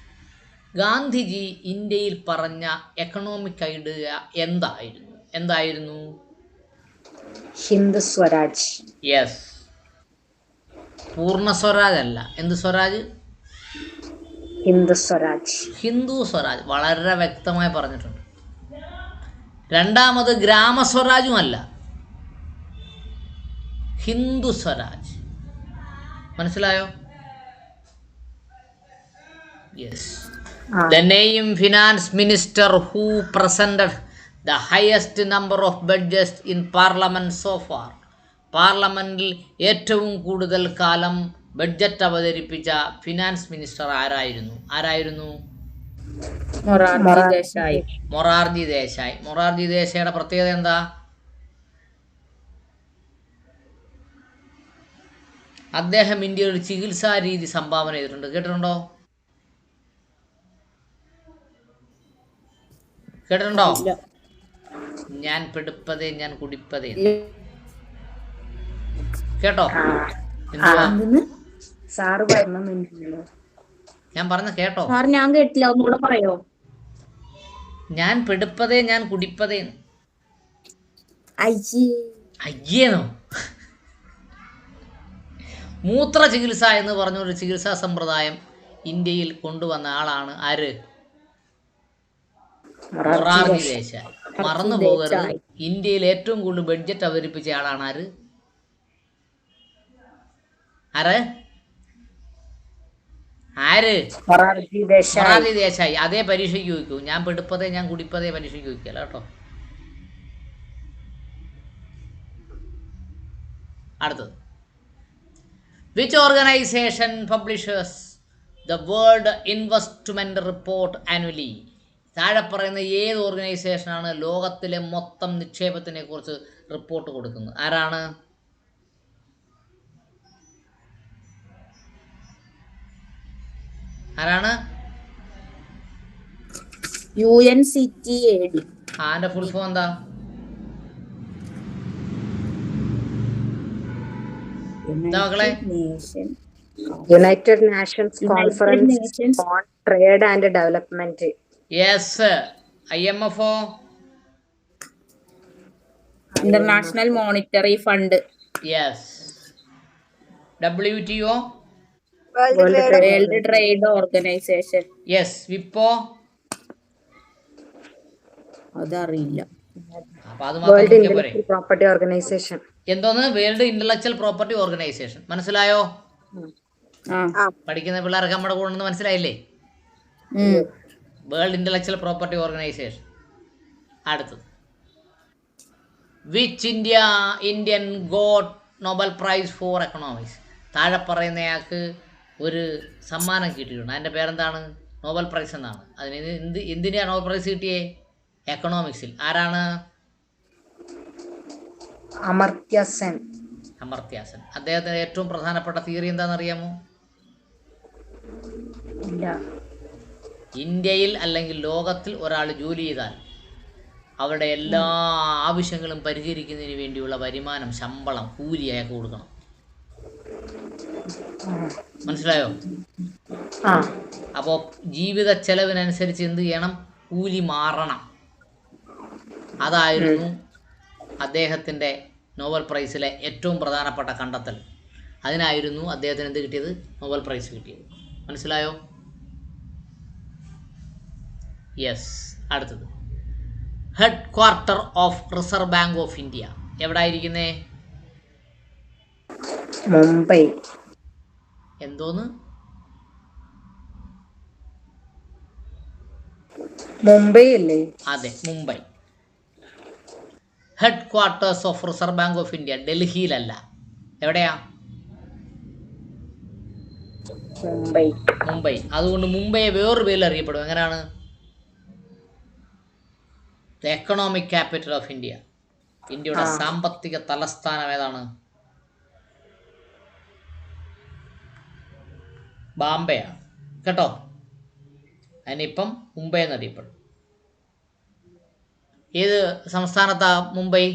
Gandhiji ഇന്ത്യയിൽ പറഞ്ഞ economic idea എന്തായിരുന്നു? Hind Swaraj. Yes. Purna Swaraj അല്ല. എന്ത് Swaraj? Hind Swaraj. Hindu Swaraj. വളരെ വ്യക്തമായി പറഞ്ഞിട്ടുണ്ട്. രണ്ടാമത് ഗ്രാമസ്വരാജും അല്ല, ഹിന്ദു സ്വരാജ്. മനസ്സിലായോ? Yes. The name finance minister who presented the highest number of budget in parliament so far. പാർലമെന്റിൽ ഏറ്റവും കൂടുതൽ കാലം ബഡ്ജറ്റ് അവതരിപ്പിച്ച ഫിനാൻസ് മിനിസ്റ്റർ ആരായിരുന്നു? Morarji Desai. മൊറാർജി ദേശായി. മൊറാർജി ദേശായിയുടെ പ്രത്യേകത എന്താ? അദ്ദേഹം ഇന്ത്യയിൽ ഒരു ചികിത്സാ രീതി സംഭാവന ചെയ്തിട്ടുണ്ട്. കേട്ടിട്ടുണ്ടോ? ഞാൻ പെടുപ്പതേ ഞാൻ കുടിപ്പതേ. കേട്ടോ? എന്തുവാ സാറ് പറഞ്ഞല്ലോ. ഞാൻ പറഞ്ഞ കേട്ടോ? സാർ ഞാൻ കേട്ടില്ല, ഒന്നുകൂടെ പറയോ? ഞാൻ പെടുപ്പതേ ഞാൻ കുടിപ്പതേ. അയ്യേന്നോ? മൂത്ര ചികിത്സ എന്ന് പറഞ്ഞൊരു ചികിത്സാ സമ്പ്രദായം ഇന്ത്യയിൽ കൊണ്ടുവന്ന ആളാണ് ആര്? മൊറാർജി ദേശായി. മറന്നു പോകരുത്, ഇന്ത്യയിൽ ഏറ്റവും കൂടുതൽ ബഡ്ജറ്റ് അവതരിപ്പിച്ച ആളാണ് ആര്? മൊറാർജി ദേശായി. അതേ പരീക്ഷയ്ക്ക് ചോദിക്കൂ. ഞാൻ പെടുപ്പതേ ഞാൻ കുടിപ്പതേ പരീക്ഷയ്ക്ക് ചോദിക്കല കേട്ടോ. അടുത്തത്, which organisation publishers the world investment report annually? താഴെ പറയുന്ന ഏത് ഓർഗനൈസേഷനാണ് ലോകത്തിലെ മൊത്തം നിക്ഷേപത്തിനെ കുറിച്ച് റിപ്പോർട്ട് കൊടുക്കുന്നത്? ആരാണ്? UNCTAD. അതിന്റെ ഫുൾ ഫോം എന്താ? United nations conference on trade and development. Yes. IMF, International Monetary Fund. Yes. WTO, World Trade Organization. Yes. വിപ്പോ, അതറിയില്ല. അപ്പൊ അത് മാത്രം വേൾഡ് നോക്കിയാ പോരെ. Intellectual property organization. എന്തോന്ന്? World intellectual property organization. മനസ്സിലായോ? പഠിക്കുന്ന പിള്ളേർക്ക് നമ്മുടെ കൂടെ ഉണ്ടെന്ന് മനസ്സിലായില്ലേ? World intellectual property organization. അടുത്തത്, which Indian got Nobel prize for economics? താഴെ പറയുന്നയാൾക്ക് ഒരു സമ്മാനം കിട്ടിയിട്ടുണ്ട്. അതിൻ്റെ പേരെന്താണ്? നോബൽ പ്രൈസ് എന്നാണ്. അതിന് എന്തിനാണ് നോബൽ പ്രൈസ് കിട്ടിയേ? എക്കണോമിക്സിൽ. ആരാണ്? അമർത്യ സെൻ. അദ്ദേഹത്തിന്റെ ഏറ്റവും പ്രധാനപ്പെട്ട തിയറി എന്താണെന്നറിയാമോ? ഇല്ല. ഇന്ത്യയിൽ അല്ലെങ്കിൽ ലോകത്തിൽ ഒരാൾ ജോലി ചെയ്താൽ അവരുടെ എല്ലാ ആവശ്യങ്ങളും പരിഹരിക്കുന്നതിന് വേണ്ടിയുള്ള വരുമാനം, ശമ്പളം, കൂലി അയാൾക്ക് കൊടുക്കണം. മനസ്സിലായോ? അപ്പോൾ ജീവിത ചെലവിനനുസരിച്ച് എന്ത് ചെയ്യണം? കൂലി മാറണം. അതായിരുന്നു അദ്ദേഹത്തിൻ്റെ നോബൽ പ്രൈസിലെ ഏറ്റവും പ്രധാനപ്പെട്ട കണ്ടെത്തൽ. അതിനായിരുന്നു അദ്ദേഹത്തിന് എന്ത് കിട്ടിയത്? നോബൽ പ്രൈസ് കിട്ടിയത്. മനസ്സിലായോ? യെസ്. അടുത്തത്, head quarter of reserve bank of India എവിടായിരിക്കുന്നേ? മുംബൈ. എന്തോന്ന്? മുംബൈ അല്ലേ? അതെ, Mumbai. Head quarters of reserve bank of India ഡൽഹിയിലല്ല. എവിടെയാ? മുംബൈ. അതുകൊണ്ട് മുംബൈയെ വേറൊരു പേരിൽ അറിയപ്പെടും. എങ്ങനെയാണ്? The economic capital of India. ഇന്ത്യയുടെ സാമ്പത്തിക തലസ്ഥാനം ഏതാണ്? ബാംബെയാണ് കേട്ടോ. അതിനിപ്പം മുംബൈ എന്നറിയപ്പെടും. ഏത് സംസ്ഥാനത്താ മുംബൈ?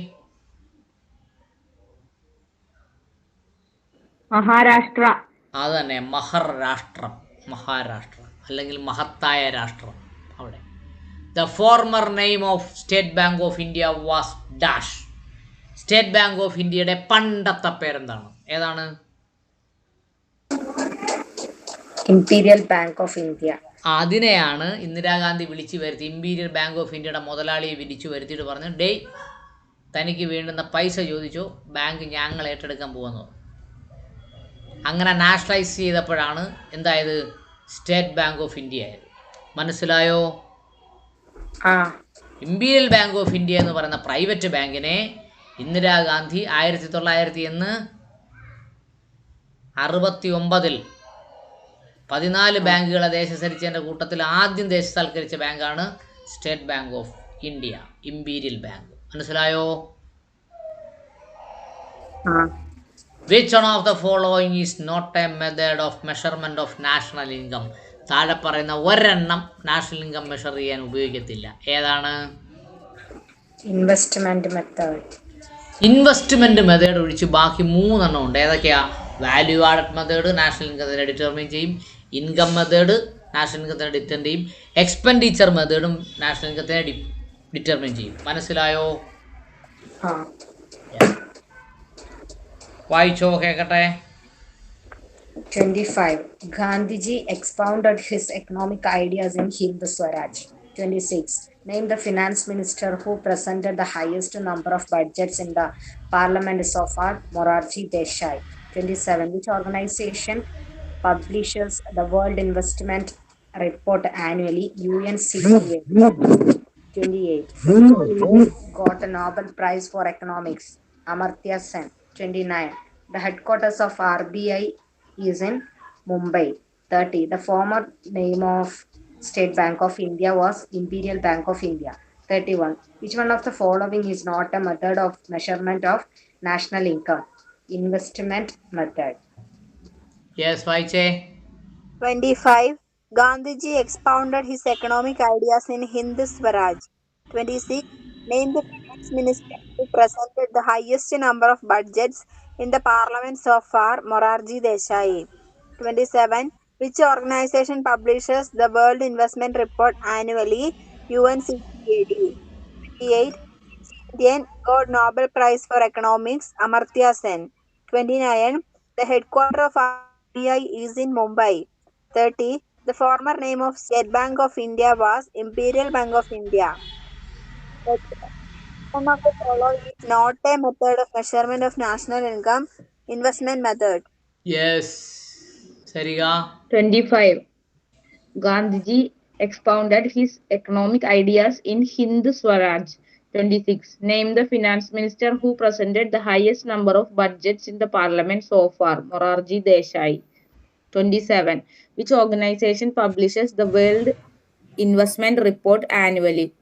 മഹാരാഷ്ട്ര. അത് തന്നെ, മഹാരാഷ്ട്ര അല്ലെങ്കിൽ മഹത്തായ രാഷ്ട്രം. അവിടെ the former name of state bank of India was dash. State bank of ഇന്ത്യയുടെ പണ്ടത്തെ പേരെന്താണ്? ഏതാണ്? Imperial bank of India. അതിനെയാണ് ഇന്ദിരാഗാന്ധി വിളിച്ചു വരുത്തി. ഇംപീരിയൽ ബാങ്ക് ഓഫ് ഇന്ത്യയുടെ മുതലാളിയെ വിളിച്ചു വരുത്തിയിട്ട് പറഞ്ഞു, ഡേയ് തനിക്ക് വേണ്ടുന്ന പൈസ ചോദിച്ചോ, ബാങ്ക് ഞങ്ങൾ ഏറ്റെടുക്കാൻ പോകുമെന്ന് പറഞ്ഞു. അങ്ങനെ നാഷണലൈസ് ചെയ്തപ്പോഴാണ് എന്തായത്? സ്റ്റേറ്റ് ബാങ്ക് ഓഫ് ഇന്ത്യ ആയത്. മനസ്സിലായോ? ഇംപീരിയൽ ബാങ്ക് ഓഫ് ഇന്ത്യ എന്ന് പറയുന്ന പ്രൈവറ്റ് ബാങ്കിനെ ഇന്ദിരാഗാന്ധി 1969 14 ബാങ്കുകളെ ദേശസരിച്ചതിൻ്റെ കൂട്ടത്തിൽ ആദ്യം ദേശസാൽക്കരിച്ച ബാങ്കാണ് state bank of India, imperial bank. മനസ്സിലായോ? Which one of the following is not a method of measurement of national income? താഴെ പറയുന്ന ഒരെണ്ണം നാഷണൽ ഇൻകം മെഷർ ചെയ്യാൻ ഉപയോഗിക്കത്തില്ല. ഏതാണ്? Investment method. ഇൻവെസ്റ്റ്മെന്റ് മെത്തേഡ് ഒഴിച്ച് ബാക്കി 3 എണ്ണം ഉണ്ട്. ഏതൊക്കെയാ? വാല്യൂ ആഡഡ് മെത്തേഡ് നാഷണൽ ഇൻകത്തിനെ ഡിറ്റർമിൻ ചെയ്യും, ഇൻകം മെത്തേഡ് നാഷണൽ ഇൻകത്തിനെ ഡിറ്റർമിൻ ചെയ്യും, എക്സ്പെൻഡിച്ചർ മെത്തേഡും നാഷണൽ ഇൻകത്തിനെ ഡിറ്റർമിൻ ചെയ്യും. മനസ്സിലായോ? വായിച്ചോ, കേൾക്കട്ടെ. 25. Gandhiji expounded his economic ideas in Hind Swaraj. 26. Name the finance minister who presented the highest number of budgets in the parliament so far. Morarji Desai. 27. Which organization publishes the World Investment Report annually? UNCTAD. 28. Who got a Nobel Prize for Economics? Amartya Sen. 29. The headquarters of RBI is in Mumbai. 30. The former name of State Bank of India was Imperial Bank of India. 31. Which one of the following is not a method of measurement of national income? Investment method. Yes, Vaiche. 25. Gandhiji expounded his economic ideas in Hind Swaraj. 26. Name the finance minister who presented the highest number of budgets in the parliament so far. Morarji Desai. 27. Which organization publishes the World Investment Report annually? UNCTAD. 28. Indian got Nobel Prize for Economics. Amartya Sen. 29. The headquarters of RBI is in Mumbai. 30. The former name of State Bank of India was Imperial Bank of India. 31. One of the following is not a method of measurement of national income. Investment method. Yes. Sariga. 25. Gandhiji expounded his economic ideas in Hind Swaraj. 26. Name the finance minister who presented the highest number of budgets in the parliament so far. Morarji Desai. 27. Which organization publishes the World Investment Report annually?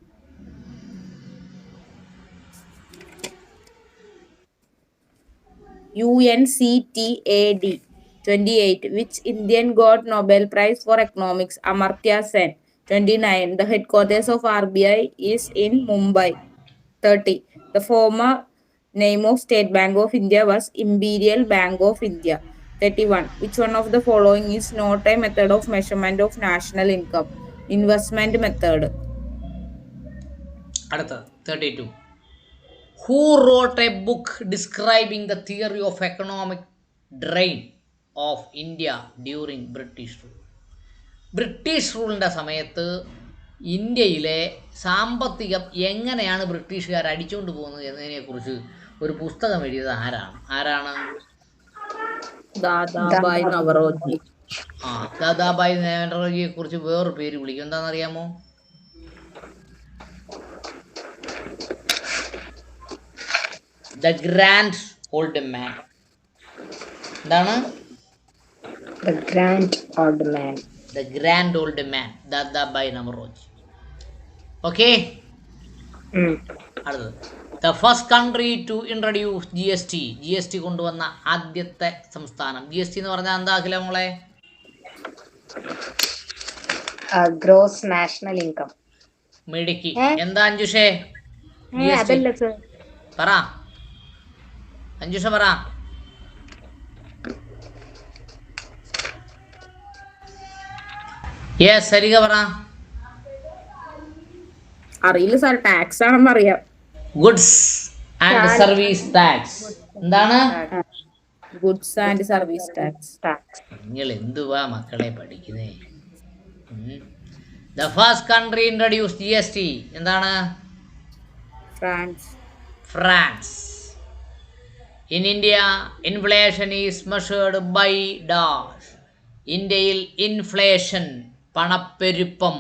UNCTAD. 28. Which Indian got Nobel Prize for Economics? Amartya Sen. 29. The headquarters of RBI is in Mumbai. 30. The former name of State Bank of India was Imperial Bank of India. 31. Which one of the following is not a method of measurement of national income? Investment method. അടുത്ത 32. Who wrote a book describing the theory of economic drain of India during British rule? British റൂളിൻ്റെ സമയത്ത് ഇന്ത്യയിലെ സാമ്പത്തികം എങ്ങനെയാണ് ബ്രിട്ടീഷുകാർ അടിച്ചുകൊണ്ട് പോകുന്നത് എന്നതിനെക്കുറിച്ച് ഒരു പുസ്തകം എഴുതിയത് ആരാണ്? ദാദാബായ് നവറോജി. ദാദാബായ് നവറോജിയെ കുറിച്ച് വേറൊരു പേര് വിളിക്കും, എന്താണെന്നറിയാമോ? The grand old man. എന്താണ്? The Grand Old Man. The Grand Old Man, Dadabhai Namaroj. Okay? Mm. അടുത്തത് the first country to introduce GST കൊണ്ടുവന്ന ആദ്യത്തെ സംസ്ഥാനം. GST എന്ന് പറഞ്ഞാൽ എന്താ അഖില മോളെ? Gross national income. മിടുക്കി. എന്താ അഞ്ജുഷേ? അതല്ല സർ. പറ അഞ്ജുഷ പറ. യെസ് സരിക പറ. അറിയില്ല സാർ, ടാക്സ് ആണെന്ന് അറിയാം. Goods and service tax. എന്താണ്? Goods and service tax. നിങ്ങൾ എന്തുവാ മക്കളെ പഠിക്കുന്നേ? The first country introduce GST എന്താണ്? France. In India inflation is measured by dash. ഇന്ത്യയിൽ ഇൻഫ്ലേഷൻ പണപ്പെരുപ്പം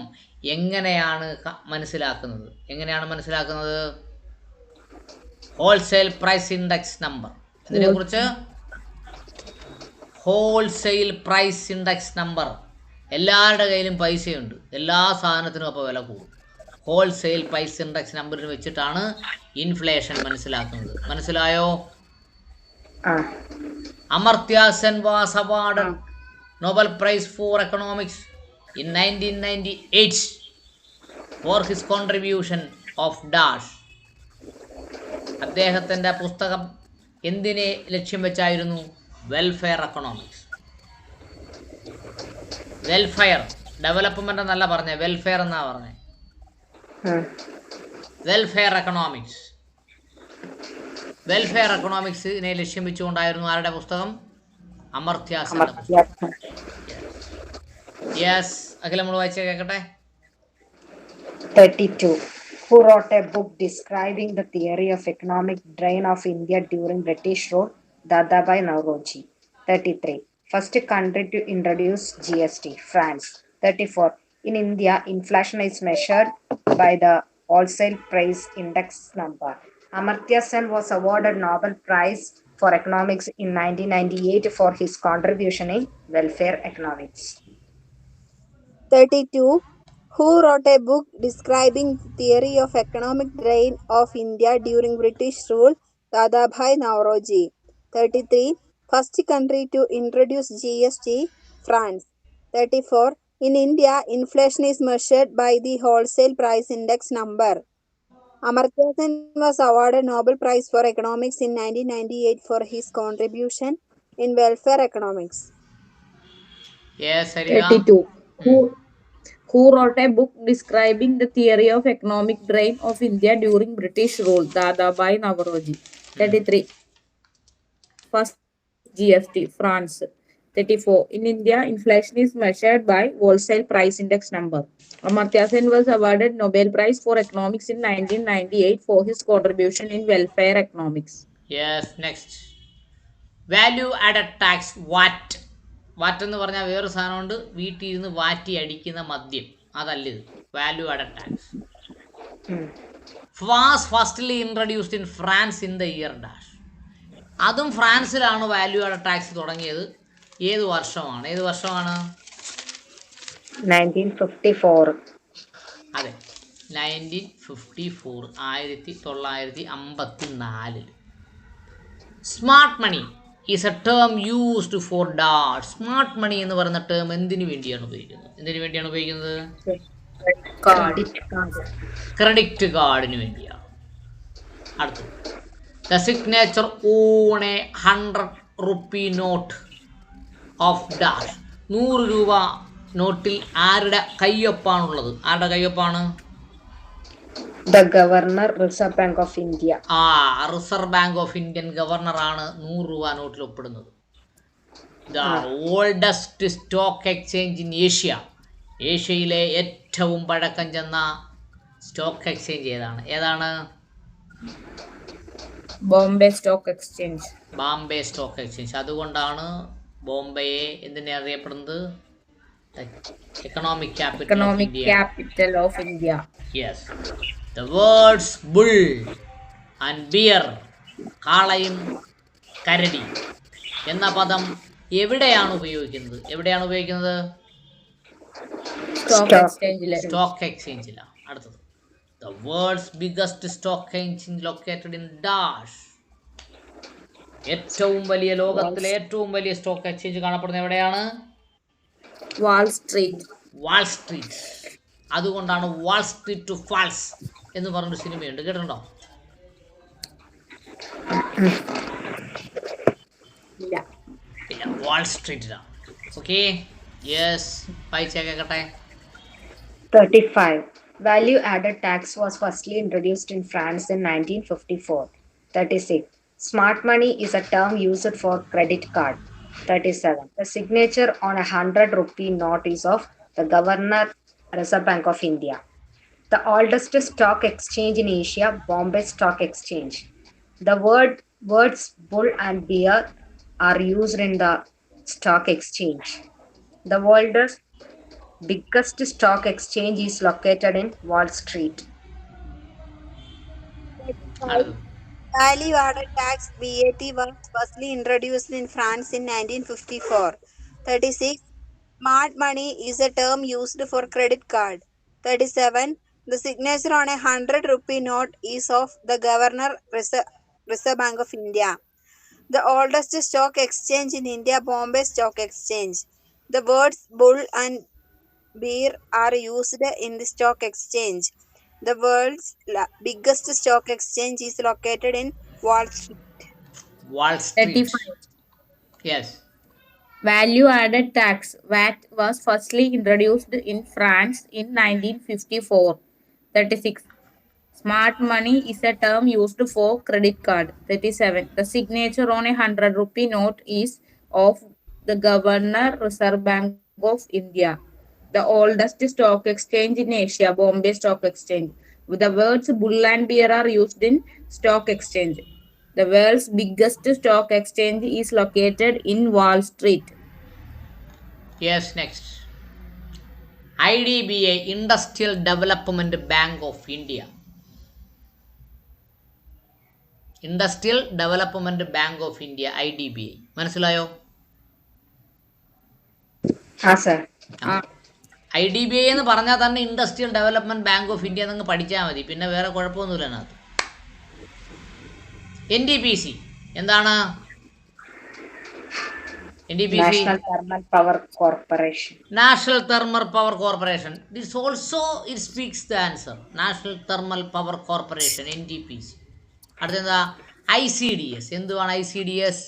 എങ്ങനെയാണ് മനസ്സിലാക്കുന്നത്? Wholesale price index number. ഇതിനെക്കുറിച്ച് ഹോൾസെയിൽ പ്രൈസ് ഇൻഡെക്സ് നമ്പർ. എല്ലാവരുടെ കയ്യിലും പൈസയുണ്ട്, എല്ലാ സാധനത്തിനും അപ്പോൾ വില കൂടും. ഹോൾസെയിൽ പ്രൈസ് ഇൻഡെക്സ് നമ്പറിന് വെച്ചിട്ടാണ് ഇൻഫ്ലേഷൻ മനസ്സിലാക്കുന്നത്. മനസ്സിലായോ? Amartya Sen was awarded Nobel Prize for Economics in 1998 for his contribution of dash. അദ്ദേഹത്തിൻ്റെ പുസ്തകം എന്തിനെ ലക്ഷ്യം വെച്ചായിരുന്നു? Welfare economics. വെൽഫെയർ ഡെവലപ്മെന്റ് എന്നല്ല പറഞ്ഞേ, വെൽഫെയർ എന്നാ പറഞ്ഞേ. വെൽഫെയർ എക്കണോമിക്സിനെ ലക്ഷ്യം വെച്ചുകൊണ്ടായിരുന്നു ആരുടെ പുസ്തകം? അമർത്യ സെൻ. യെസ് അഖില നമ്മൾ വായിച്ച കേൾക്കട്ടെ. 32. Who wrote a book describing the theory of economic drain of India during British rule? Dadabhai Naoroji. 33. First country to introduce GST? France. 34. In India, inflation is measured by the wholesale price index number. Amartya Sen was awarded Nobel Prize for Economics in 1998 for his contribution in welfare economics. 32. Who wrote a book describing the theory of economic drain of India during British rule? Dadabhai Naoroji. 33. First country to introduce GST? France. 34. In India, inflation is measured by the wholesale price index number. Amartya Sen was awarded Nobel Prize for Economics in 1998 for his contribution in welfare economics. Yes, 32. Who wrote a book describing the theory of economic drain of India during British rule? Dadabhai Naoroji. 33. First GST? France. 34. In India, inflation is measured by wholesale price index number. Amartya Sen was awarded Nobel Prize for Economics in 1998 for his contribution in welfare economics. Yes, next. Value added tax. വാറ്റ് എന്ന് പറഞ്ഞാൽ വേറൊരു സാധനമുണ്ട്, വീട്ടിൽ ഇരുന്ന് വാറ്റി അടിക്കുന്ന മദ്യം, അതല്ല ഇത്. Value added tax was firstly introduced in France in the year dash. അതും ഫ്രാൻസിലാണ് വാല്യൂ ആഡഡ് ടാക്സ് തുടങ്ങിയത്. ഏത് വർഷമാണ്? 1954. അതെ, 1954, 1954. Smart money is a term used for dash. Smart money എന്ന് പറയുന്ന ടേം എന്തിനു വേണ്ടിയാണ് ഉപയോഗിക്കുന്നത്? ക്രെഡിറ്റ് കാർഡിന് വേണ്ടിയാണ്. അടുത്തത്, the signature on a 100 rupee note of dash. 100 രൂപ നോട്ടിൽ ആരുടെ കയ്യൊപ്പാണുള്ളത്? ആരുടെ കയ്യൊപ്പാണ്? The Governor, Reserve Bank of India. Reserve bank of Indian ഗവർണറാണ് 100 രൂപ നോട്ടിൽ ഒപ്പിടുന്നത്. The oldest stock exchange in Asia. ഏഷ്യയിലെ ഏറ്റവും പഴക്കം ചെന്ന സ്റ്റോക്ക് എക്സ്ചേഞ്ച് ഏതാണ്? Bombay stock exchange. അതുകൊണ്ടാണ് ബോംബെയെ എന്തിനെ അറിയപ്പെടുന്നത്? Economic capital of India. Yes. The words bull and bear, കാളയും കരടി എന്ന പദം എവിടെയാണ് ഉപയോഗിക്കുന്നത്? സ്റ്റോക്ക് എക്സ്ചേഞ്ചിലാണ്. അടുത്തത്, The world's biggest stock exchange located in Dash. ലോകത്തിലെ ഏറ്റവും വലിയ സ്റ്റോക്ക് എക്സ്ചേഞ്ച് കാണപ്പെടുന്നത് എവിടെയാണ്? Wall Street. Wall Street. അതുകൊണ്ടാണ് വാൾ സ്ട്രീറ്റ് ടു ഫാൾസ് എന്ന് പറഞ്ഞൊരു സിനിമയുണ്ട്, കേട്ടിട്ടുണ്ടോ? ഇല്ല. പിന്നെ വാൾ സ്ട്രീറ്റിലാണ്. ഓക്കെ, യെസ്, വായിച്ചേ കേൾക്കട്ടെ. 35. Value added tax was firstly introduced in France in 1954. 36. Smart money is a term used for credit card. 37. The signature on a 100 rupee note is of the Governor, Reserve Bank of India. The oldest stock exchange in Asia, Bombay Stock Exchange. The words bull and bear are used in the stock exchange. The world's biggest stock exchange is located in Wall Street. Value added tax VAT was firstly introduced in France in 1954. 36. Smart money is a term used for credit card. 37. The signature on a 100 rupee note is of the Governor, Reserve Bank of India. The oldest stock exchange in India, Bombay Stock Exchange. The words bull and bear are used in the stock exchange. The world's biggest stock exchange is located in Wall Street. Wall Street. 35. Yes. Value added tax VAT was firstly introduced in France in 1954. 36. Smart money is a term used for credit card. 37. The signature on a 100 rupee note is of the Governor, Reserve Bank of India. The oldest stock exchange in Asia, Bombay Stock Exchange. The words bull and bear are used in stock exchange. The world's biggest stock exchange is located in Wall Street. Yes, next. IDBI, Industrial Development Bank of India. Industrial Development Bank of India, IDBI. മനസ്സിലായോ? Sir. IDBI എന്ന് പറഞ്ഞാൽ തന്നെ industrial development bank of India എന്നങ്ങ് പഠിച്ചാൽ മതി, പിന്നെ വേറെ കുഴപ്പമൊന്നുമില്ല അതിനകത്ത്. NTPC എന്താണ്? NTPC, National Thermal Power Corporation. National Thermal Power Corporation. This also it speaks the answer. National Thermal Power Corporation, NTPC. അടുത്തെന്താ? ICDS. എന്തുവാണ് ICDS?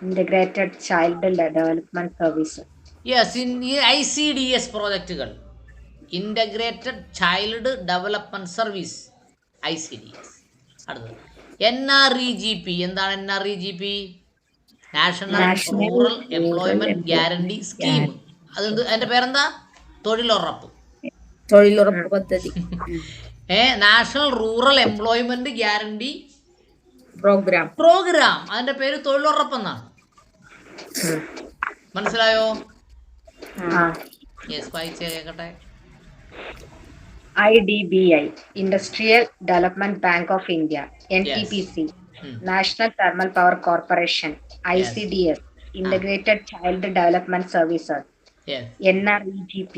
Integrated Child Development Service. Yes, ഈ ICDS പ്രോജക്റ്റുകൾ, integrated child development service, ICDS. അടുത്തത് NREGP. എന്താണ് NREGP? National rural employment guarantee scheme. അതെന്ത്, അതിൻ്റെ പേരെന്താ? തൊഴിലുറപ്പ് പദ്ധതി. National rural employment guarantee programme. അതിൻ്റെ പേര് തൊഴിലുറപ്പെന്നാണ്. മനസ്സിലായോ? യെസ്, വായിച്ചേ കേൾക്കട്ടെ. IDBI, Industrial Development Bank of India. NTPC, National Thermal Power Corporation. ICDS, Integrated Child Development Services. Yes. NREGP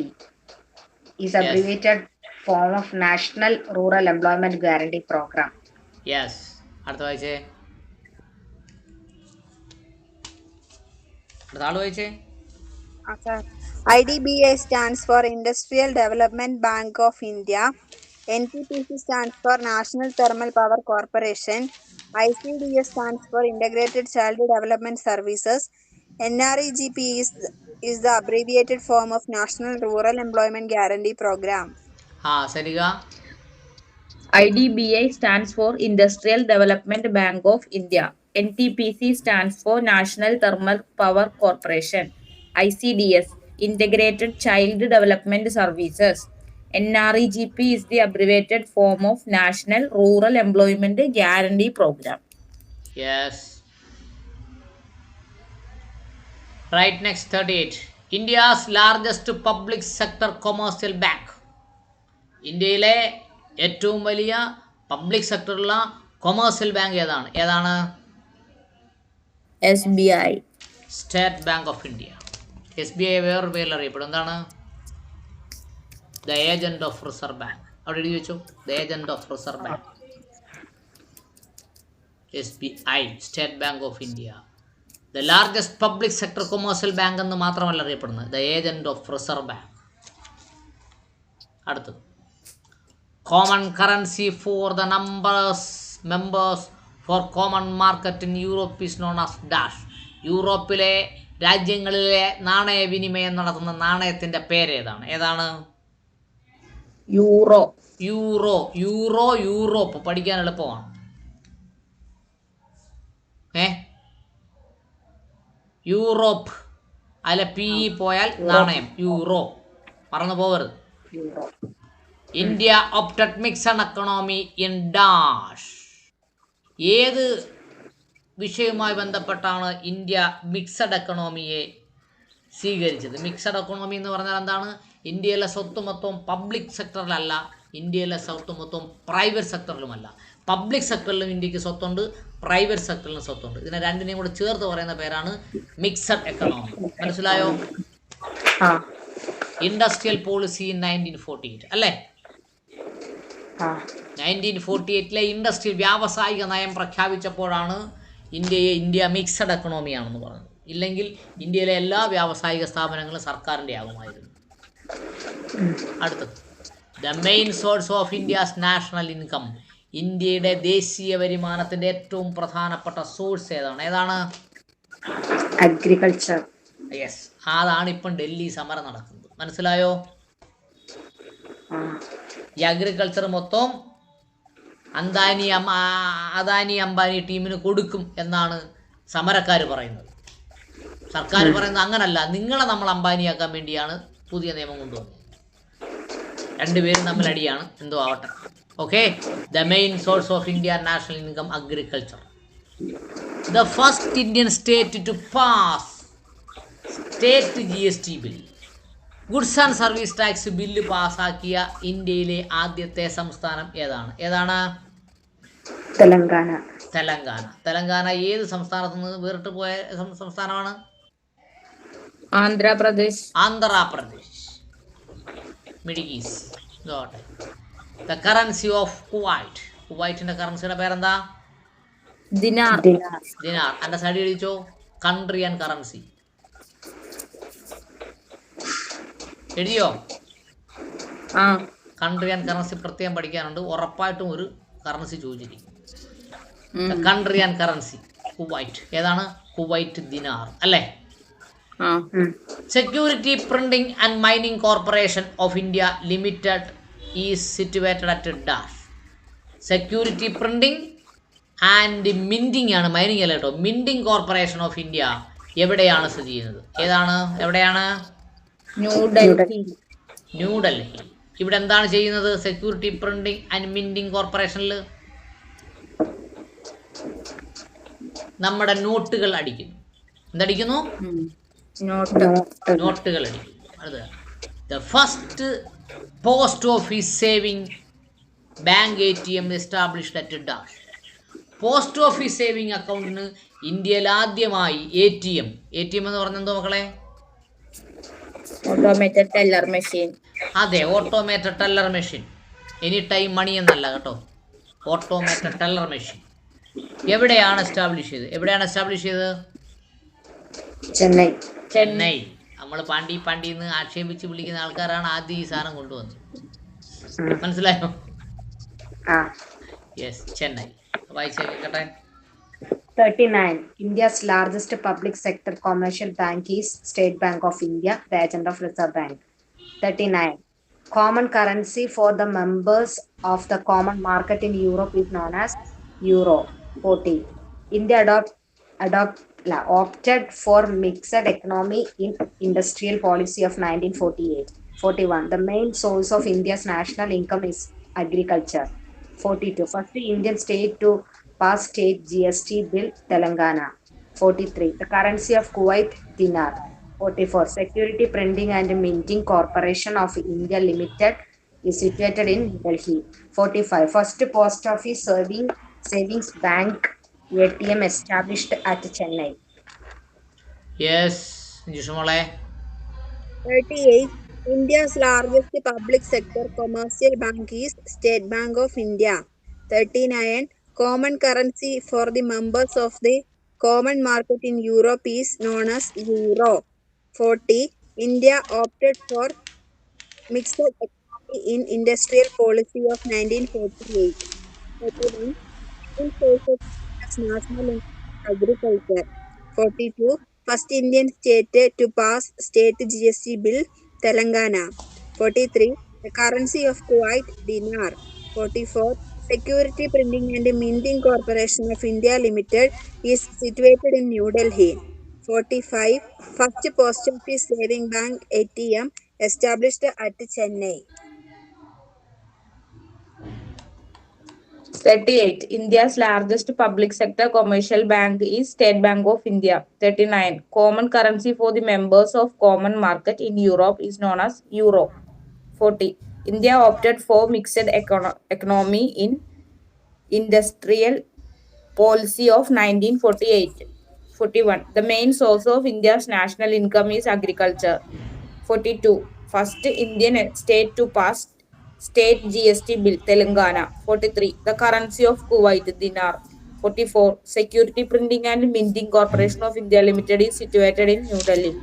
is abbreviated form of National Rural Employment Guarantee Program. Yes. അടുത്ത വായിച്ചേ. അടുത്ത ആള് വായിച്ചേ. IDBI stands for Industrial Development Bank of India. NTPC stands for National Thermal Power Corporation. ICDS stands for Integrated Child Development Services. NREGP is the abbreviated form of National Rural Employment Guarantee Program. Sarika. IDBI stands for Industrial Development Bank of India. NTPC stands for National Thermal Power Corporation. ICDS, Integrated Child Development Services. NREGP is the abbreviated form of National Rural Employment Guarantee Program. Yes. Right, next 38. India's largest public sector commercial bank. ഇന്ത്യയിലെ ഏറ്റവും വലിയ public സെക്ടറുള്ള commercial bank ഏതാണ്? SBI. State bank of India. SBI വേറൊരു പേരിൽ അറിയപ്പെടും. എന്താണ്? The agent of reserve bank. അവിടെ എഴുതി വെച്ചു. The agent of reserve bank, SBI, state bank of India. The largest public sector commercial bank എന്ന് മാത്രമല്ല അറിയപ്പെടുന്നത്, the agent of reserve bank. അടുത്തത്, common currency for the members for common market in Europe is known as dash. യൂറോപ്പിലെ രാജ്യങ്ങളിലെ നാണയവിനിമയം നടത്തുന്ന നാണയത്തിൻ്റെ പേരേതാണ്? ഏതാണ്? Euro. Europe പഠിക്കാൻ എളുപ്പമാണ്. യൂറോപ്പ് അല്ല, പി പോയാൽ നാണയം, യൂറോ, മറന്നു പോകരുത്. India opted mixed economy in dash. ഏത് വിഷയവുമായി ബന്ധപ്പെട്ടാണ് ഇന്ത്യ മിക്സഡ് എക്കണോമിയെ സ്വീകരിച്ചത്? മിക്സഡ് എക്കണോമി എന്ന് പറഞ്ഞാൽ എന്താണ്? ഇന്ത്യയിലെ സ്വത്ത് മൊത്തം പബ്ലിക് സെക്ടറിലല്ല, ഇന്ത്യയിലെ സ്വത്ത് മൊത്തം പ്രൈവറ്റ് സെക്ടറിലുമല്ല. പബ്ലിക് സെക്ടറിലും ഇന്ത്യക്ക് സ്വത്തുണ്ട്, പ്രൈവറ്റ് സെക്ടറിലും സ്വത്തുണ്ട്. ഇതിനെ രണ്ടിനെയും കൂടെ ചേർത്ത് പറയുന്ന പേരാണ് മിക്സഡ് എക്കണോമി. മനസ്സിലായോ? ഇൻഡസ്ട്രിയൽ പോളിസി ഇൻ 1948 അല്ലേ? 1948 ഇൻഡസ്ട്രിയൽ വ്യാവസായിക നയം പ്രഖ്യാപിച്ചപ്പോഴാണ് ഇന്ത്യ മിക്സഡ് എക്കണോമി ആണെന്ന് പറഞ്ഞത്. ഇല്ലെങ്കിൽ ഇന്ത്യയിലെ എല്ലാ വ്യാവസായിക സ്ഥാപനങ്ങളും സർക്കാരിൻ്റെ ആകുമായിരുന്നു. അടുത്തത്, the main source of India's national income. ഇന്ത്യയുടെ ദേശീയ വരുമാനത്തിൻ്റെ ഏറ്റവും പ്രധാനപ്പെട്ട സോഴ്സ് ഏതാണ്? അഗ്രികൾച്ചർ. യെസ്, അതാണ് ഇപ്പം ഡൽഹി സമരം നടക്കുന്നത്. മനസ്സിലായോ? ഈ അഗ്രികൾച്ചർ മൊത്തം അദാനി അംബാനി ടീമിന് കൊടുക്കും എന്നാണ് സമരക്കാർ പറയുന്നത്. സർക്കാർ പറയുന്നത് അങ്ങനല്ല, നിങ്ങളെ നമ്മൾ അംബാനിയാക്കാൻ വേണ്ടിയാണ് പുതിയ നിയമം കൊണ്ടുവന്നത്. രണ്ടുപേരും തമ്മിൽ അടിയാണ്, എന്തോ ആവട്ടെ. Okay, the main source of India national income agriculture. The first Indian state to pass state GST bill. Goods and service tax bill പാസ്സാക്കിയ ഇന്ത്യയിലെ ആദ്യത്തെ സംസ്ഥാനം ഏതാണ്? തെലങ്കാന. ഏത് സംസ്ഥാനത്ത് നിന്ന് വേറിട്ട് പോയ സംസ്ഥാനമാണ്? ആന്ധ്രാപ്രദേശ്. മിഡിഗീസ്. The currency of Kuwait. കുവൈറ്റിന്റെ കറൻസിയുടെ പേരെന്താ? ദിനാർ. എൻ്റെ സൈഡ് എഴുതിച്ചോ, കൺട്രി ആൻഡ് കറൻസി. എഴുതിയോ? കൺട്രി ആൻഡ് കറൻസി പ്രത്യേകം പഠിക്കാനുണ്ട്. ഉറപ്പായിട്ടും ഒരു കറൻസി ചോദിച്ചിരിക്കും. Country and currency Kuwait. ഏതാണ്? കുവൈറ്റ് ദിനാർ അല്ലേ? Security printing and mining corporation of India limited is situated at dash. Security printing and minting ആണ്, മൈനിങ് അല്ല കേട്ടോ. മിൻറ്റിംഗ് കോർപ്പറേഷൻ ഓഫ് ഇന്ത്യ എവിടെയാണ് സ്ഥിതി ചെയ്യുന്നത്? എവിടെയാണ്? ന്യൂഡൽഹി. ഇവിടെ എന്താണ് ചെയ്യുന്നത്? സെക്യൂരിറ്റി പ്രിന്റിംഗ് ആൻഡ് മിൻറ്റിംഗ് കോർപ്പറേഷനിൽ നമ്മുടെ നോട്ടുകൾ അടിക്കുന്നു. എന്തടിക്കുന്നു? നോട്ടുകൾ അടിക്കുന്നു. The first post office saving bank ATM established at dash. Post office saving അക്കൗണ്ടിന് ഇന്ത്യയിൽ ആദ്യമായി ATM എന്ന് പറഞ്ഞ എന്തോ മക്കളെ? Automated teller machine. അതെ, automated teller machine. Any time money എന്നല്ല കേട്ടോ, ഓട്ടോമേറ്റഡ് ടെല്ലർ മെഷീൻ. എവിടെയാണ് എസ്റ്റാബ്ലിഷ് ചെയ്തത്? ചെന്നൈ. നമ്മൾ പാണ്ടി എന്ന് ആക്ഷേപിച്ച് വിളിക്കുന്ന ആൾക്കാരാണ് ആദ്യം ഈ സാധനം കൊണ്ടുവന്നത്. മനസ്സിലായോ? Yes, Chennai. വായിച്ചേക്കട്ടെ. 39. India's largest public sector commercial bank is State Bank of India, the agent of Reserve Bank. 39. Common currency for the members of the common market in Europe is known as Euro. 40. India opted for mixed economy in industrial policy of 1948. 41. The main source of India's national income is agriculture. 42. First Indian state to pass state GST bill, Telangana. 43. The currency of Kuwait, dinar. 44. Security Printing and Minting Corporation of India Limited is situated in Delhi. 45. First post office savings bank ATM established at Chennai. Yes, Jishmole. 38. India's largest public sector commercial bank is State Bank of India. 39. Common currency for the members of the common market in Europe is known as euro. 40. India opted for mixed economy in industrial policy of 1948. 41. Main source of India's national income is agriculture. 42. First Indian state to pass state GST bill, Telangana. 43. The currency of Kuwait, dinar. 44. Security Printing and Minting Corporation of India Limited is situated in New Delhi. 45. First Post Office Saving Bank ATM established at Chennai. 38. India's largest public sector commercial bank is State Bank of India. 39. Common currency for the members of common market in Europe is known as euro. 40. India opted for mixed economy in industrial policy of 1948. 41. The main source of India's national income is agriculture. 42. First Indian state to pass state GST bill, Telangana. 43. The currency of Kuwait, dinar. 44. Security Printing and Minting Corporation of India Limited is situated in New Delhi.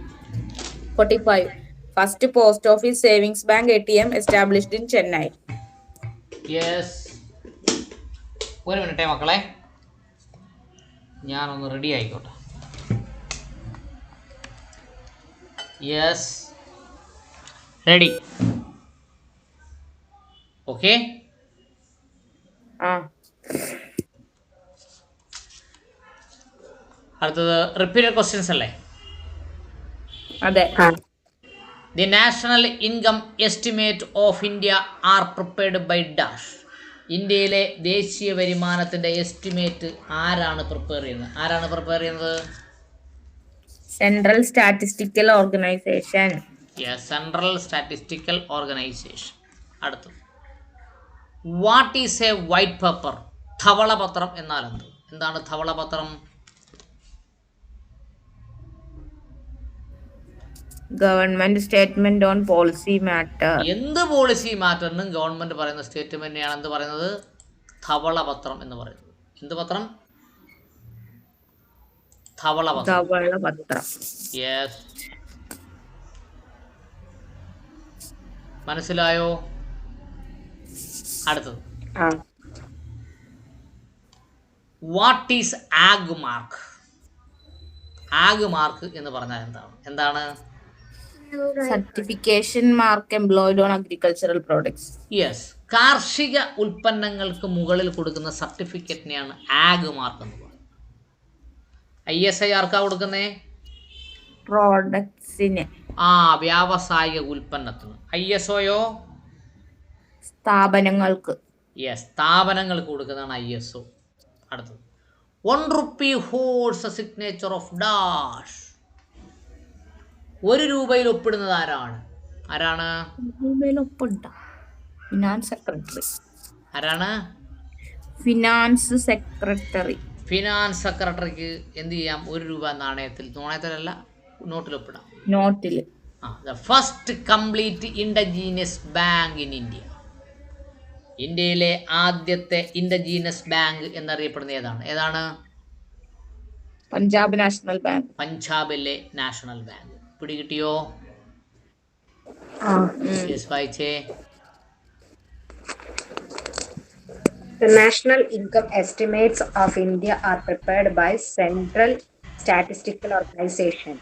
45. First Post Office Savings Bank ATM established in Chennai. Yes, ഒരു മിനിറ്റേ മക്കളെ, ഞാനൊന്ന് ready ആയിക്കോട്ടെ. Yes, ready. Okay, അടുത്തത് repeated questions അല്ലേ? അതെ. The national income estimate of India are prepared by dash. ഇന്ത്യയിലെ ദേശീയ വരുമാനത്തിൻ്റെ എസ്റ്റിമേറ്റ് ആരാണ് പ്രിപ്പയർ ചെയ്യുന്നത്? Central statistical organization. Central statistical organization. അടുത്തത്, what is a white paper? ധവളപത്രം എന്നാൽ എന്താണ് ധവളപത്രം? Government statement on policy matter. എന്ത് പോളിസി മാറ്ററിനും ഗവൺമെന്റ് പറയുന്ന സ്റ്റേറ്റ്മെന്റിനെയാണ് എന്ത് പറയുന്നത്? ധവളപത്രം എന്ന് പറയുന്നത്. എന്ത് പത്രം? ധവളപത്രം. യെസ്, മനസ്സിലായോ? അടുത്തത്, വാട്ട് ഈസ് ആഗ് മാർക്ക്? ആഗ് മാർക്ക് എന്ന് പറഞ്ഞാൽ എന്താണ്? Certification mark employed on agricultural products. Yes, കാർഷിക ഉൽപ്പന്നങ്ങൾക്ക് മുകളിൽ കൊടുക്കുന്ന സർട്ടിഫിക്കറ്റിനെയാണ് ആഗ് മാർക്ക് എന്ന് പറയുന്നത്. ISI ആർക്കാ കൊടുക്കുന്നേ? പ്രോഡക്ട്സിന്. വ്യാവസായിക ഉൽപ്പന്നത്തിന്. ISOയോ? സ്ഥാപനങ്ങൾക്ക്. യെസ്, സ്ഥാപനങ്ങൾക്ക് കൊടുക്കുന്നതാണ് ISO. അടുത്തത്, 1 rupee holds a signature of dash. 1 രൂപയിൽ ഒപ്പിടുന്നത് ആരാണ്? Finance secretary. ആരാണ്? Finance secretary. ഫിനാൻസ് സെക്രട്ടറിക്ക് എന്ത് ചെയ്യാം? 1 രൂപ നാണയത്തിലല്ല, നോട്ടിൽ ഒപ്പിടാം. നോട്ടിൽ. The first complete indigenous bank in India. ഇന്ത്യയിലെ ആദ്യത്തെ ഇൻഡജീനിയസ് ബാങ്ക് എന്നറിയപ്പെടുന്ന ഏതാണ്? Punjab national bank. പഞ്ചാബിലെ നാഷണൽ ബാങ്ക്. പിടികിട്ടിയോ? വായിച്ചേ. The national income estimates of India are prepared by Central Statistical Organization.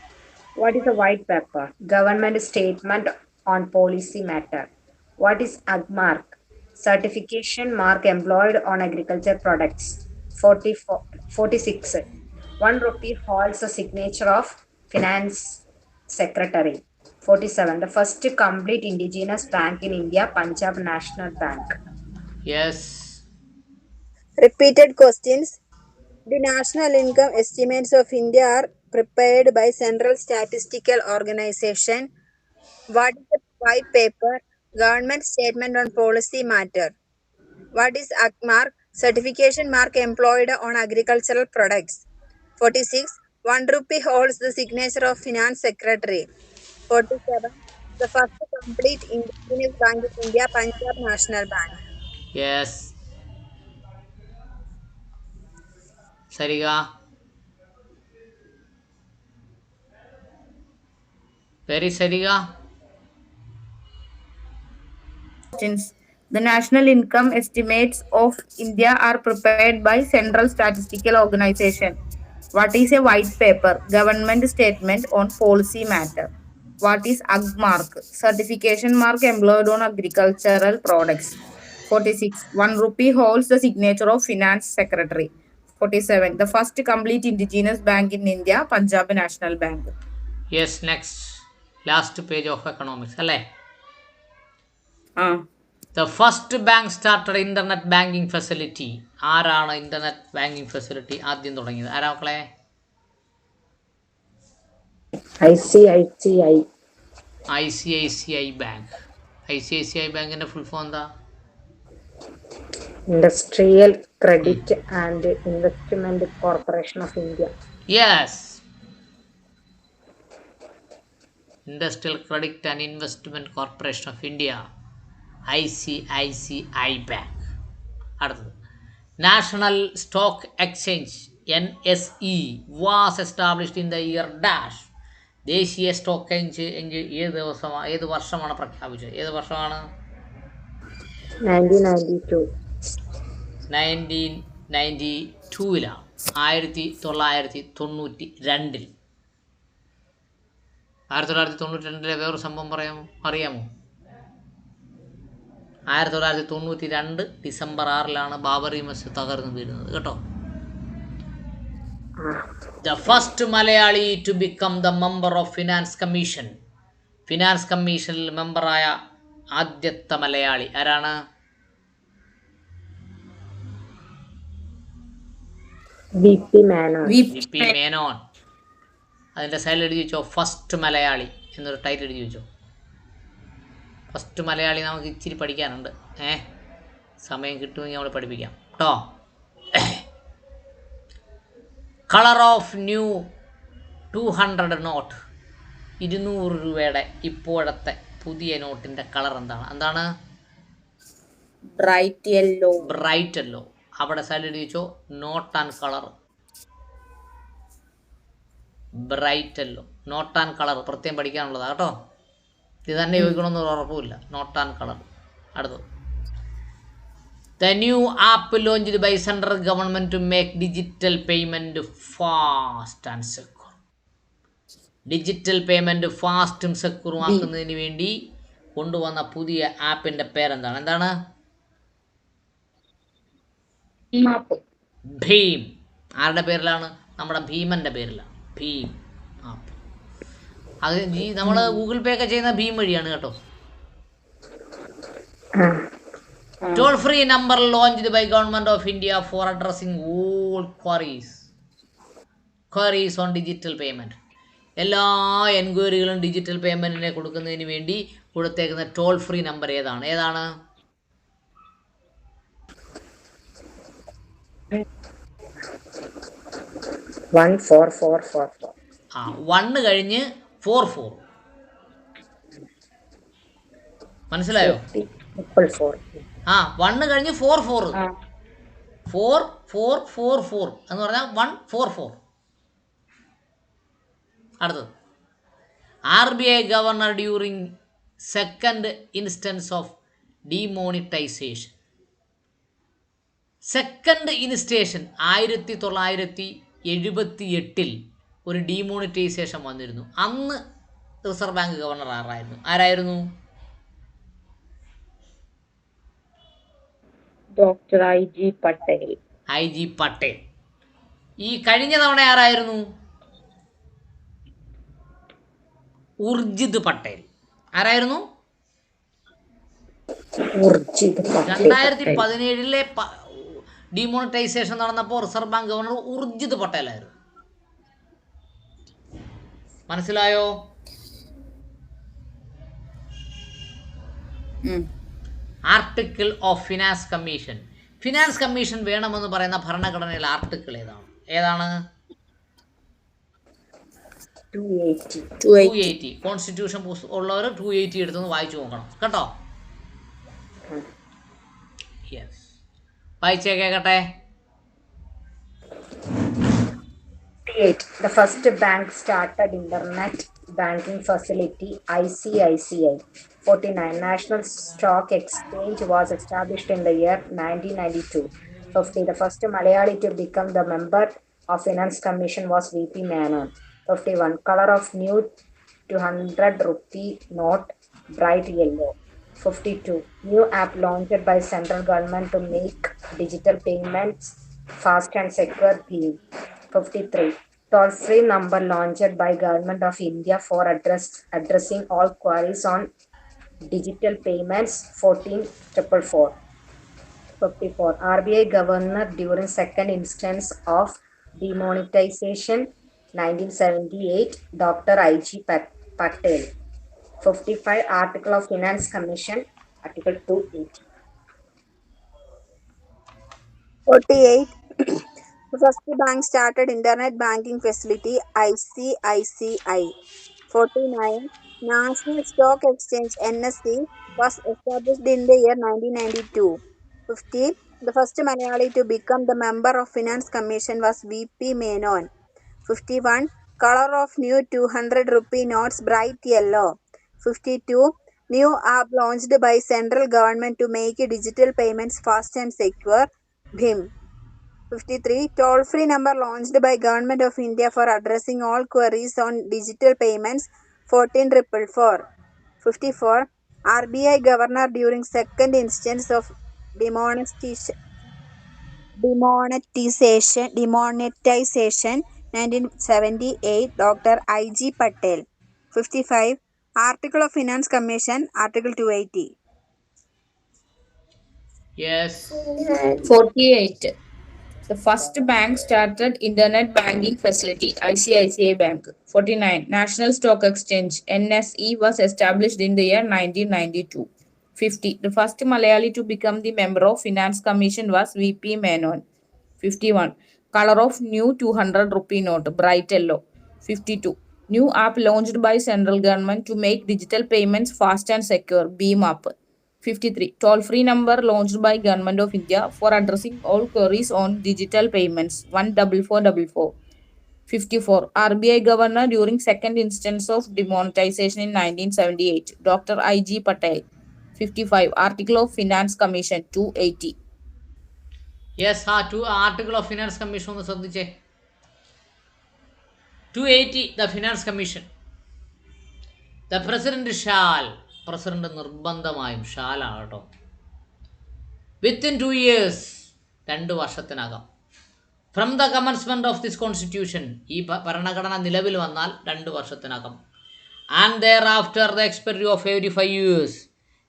What is a white paper? Government statement on policy matter. What is AGMARK? Certification mark employed on agriculture products. 46. 1 rupee holds the signature of Finance Secretary. 47. The first complete indigenous bank in India, Punjab National Bank. Yes. Repeated questions. The national income estimates of India are prepared by Central Statistical Organization. What is a white paper? Government statement on policy matter. What is AGMARK? Certification mark employed on agricultural products. 46. 1 rupee holds the signature of Finance Secretary. 47. The first complete indigenous bank of India, Punjab National Bank. Yes, Sarika. Very Sarika. Questions. The national income estimates of India are prepared by Central Statistical Organization. What is a white paper? Government statement on policy matter. What is AGMark? Certification mark employed on agricultural products. 46. 1 rupee holds the signature of Finance Secretary. 47. The first complete indigenous bank in India, Punjab National Bank. Yes, next last page of economics അല്ലേ? The first bank started internet banking facility. ആരാണ് internet banking facility ആദ്യം തുടങ്ങിയത്? ആരാ മക്കളെ? ICICI. ICICI bank. ICICI ബാങ്കിന്റെ full form എന്താ? Industrial Credit and Investment Corporation of India. Yes, industrial credit and investment corporation of India, ICICI bank. അടുത്തത്, national stock exchange NSE was established in the year dash. ദേശീയ stock exchange ഏത് വർഷമാണ് പ്രഖ്യാപിച്ചത്? ഏത് വർഷമാണ്? 1992. 1992ലാണ്. 1992. 1992 വേറൊരു സംഭവം അറിയാമോ? 1992 ഡിസംബർ 6 ബാബറി മസ്ജിദ് തകർന്നു വീഴുന്നത് കേട്ടോ. The first Malayali to become the member of finance commission. Finance കമ്മീഷനിൽ മെമ്പറായ ആദ്യത്തെ മലയാളി ആരാണ്? VP Menon. VP മേനോൻ. അതിൻ്റെ സൈഡിൽ എഴുതി വെച്ചോ ഫസ്റ്റ് മലയാളി എന്നൊരു ടൈറ്റിൽ എഴുതി വെച്ചോ. ഫസ്റ്റ് മലയാളി നമുക്ക് ഇച്ചിരി പഠിക്കാനുണ്ട്. സമയം കിട്ടുമെങ്കിൽ നമ്മൾ പഠിപ്പിക്കാം കേട്ടോ. Colour of new 200 not. 200 രൂപയുടെ ഇപ്പോഴത്തെ പുതിയ നോട്ടിൻ്റെ കളർ എന്താണ്? Bright yellow. Bright yellow. അവിടെ സൈഡിൽ എഴുതി വെച്ചോ note and colour. Bright yellow, note and colour പ്രത്യേകം പഠിക്കാനുള്ളതാണ് കേട്ടോ. ഇത് തന്നെ ചോദിക്കണമെന്ന് ഉറപ്പുമില്ല. Note and colour. അടുത്തത്, the new app launched by central government to make digital payment fast and secure. Digital payment ഫാസ്റ്റും സെക്യൂറും ആക്കുന്നതിന് വേണ്ടി കൊണ്ടുവന്ന പുതിയ ആപ്പിൻ്റെ പേരെന്താണ്? ഭീം. ആരുടെ പേരിലാണ്? നമ്മുടെ ഭീമൻ്റെ പേരിലാണ്. ഭീം ആപ്പ്. അത് നമ്മൾ ഗൂഗിൾ പേ ഒക്കെ ചെയ്യുന്ന ഭീം വഴിയാണ് കേട്ടോ. Toll free number launched by government of India for addressing all queries on digital payment. എല്ലാ എൻക്വയറികളും ഡിജിറ്റൽ പേയ്മെന്റിനെ കൊടുക്കുന്നതിന് വേണ്ടി കൊടുത്തേക്കുന്ന ടോൾ ഫ്രീ നമ്പർ ഏതാണ്? 14444. 1 കഴിഞ്ഞ് 44. മനസ്സിലായോ? 1 കഴിഞ്ഞ് 44. 4444 എന്ന് പറഞ്ഞാൽ 144. അടുത്തത്, RBI governor during second instance of demonetization. Second instance 1978 ഒരു ഡിമോണിറ്റൈസേഷൻ വന്നിരുന്നു. അന്ന് റിസർവ് ബാങ്ക് ഗവർണർ ആരായിരുന്നു? Dr. I.G. Patel. IG Patel. ഈ കഴിഞ്ഞ തവണ ആരായിരുന്നു? ഉർജിത് പട്ടേൽ. ആരായിരുന്നു? 2017 ഡിമോണിറ്റൈസേഷൻ നടന്നപ്പോൾ റിസർവ് ബാങ്ക് ഗവർണർ ഉർജിത് പട്ടേലായിരുന്നു. മനസ്സിലായോ? Article of finance commission. Finance commission വേണമെന്ന് പറയുന്ന ഭരണഘടനയിലെ ആർട്ടിക്കിൾ ഏതാണ്? 280. 280. കോൺസ്റ്റിറ്റ്യൂഷൻ ഉള്ളവർ 280 എടുത്തൊന്ന് വായിച്ചു നോക്കണം കേട്ടോ. യെസ്, വായിച്ചേ കേൾക്കട്ടെ. 48. The first bank started internet banking facility, ICICI. 49. National Stock Exchange was established in the year 1992. 50. The first Malayali to become the member of Finance Commission was VP Menon. 51. Color of new 200 rupee note, bright yellow. 52. New app launched by central government to make digital payments fast and secure, BHIM. 53. Toll-free number launched by Government of India for addressing all queries on digital payments, 14,444. 54. RBI Governor during second instance of demonetization, 1978, Dr. I.G. Patel. 55. Article of Finance Commission, Article 280. 48. The first bank started internet banking facility, ICICI. 49. National Stock Exchange, NSE, was established in the year 1992. 50. The first Malayali to become the member of Finance Commission was VP Menon. 51. Color of new 200 rupee notes, bright yellow. 52. New app launched by central government to make digital payments fast and secure, BHIM. 53. Toll-free number launched by Government of India for addressing all queries on digital payments, 14,444. 54. RBI Governor during second instance of demonetization, 1978, Dr. I.G. Patel. 55. Article of Finance Commission, Article 280. Yes. 48. The first bank started internet banking facility, ICICI Bank. 49. National Stock Exchange, NSE, was established in the year 1992. 50. The first Malayali to become the member of Finance Commission was VP Menon. 51. Color of new 200 rupee note, bright yellow. 52. New app launched by central government to make digital payments fast and secure, BHIM app. 53. Toll-free number launched by Government of India for addressing all queries on digital payments, 14444. 54. RBI Governor during second instance of demonetization in 1978, Dr. I.G. Patel. 55. Article of Finance Commission, 280. Yes. Article of finance commission ഒന്ന് ശ്രദ്ധിച്ചേ. 280. The finance commission. The president shall, president നിർബന്ധമായും ഷാലാണ് കേട്ടോ. Within 2 years, 2 വർഷത്തിനകം. From the commencement of this constitution, ഈ ഭരണഘടന നിലവിൽ വന്നാൽ 2 വർഷത്തിനകം. And their after the expiry of every 5 years,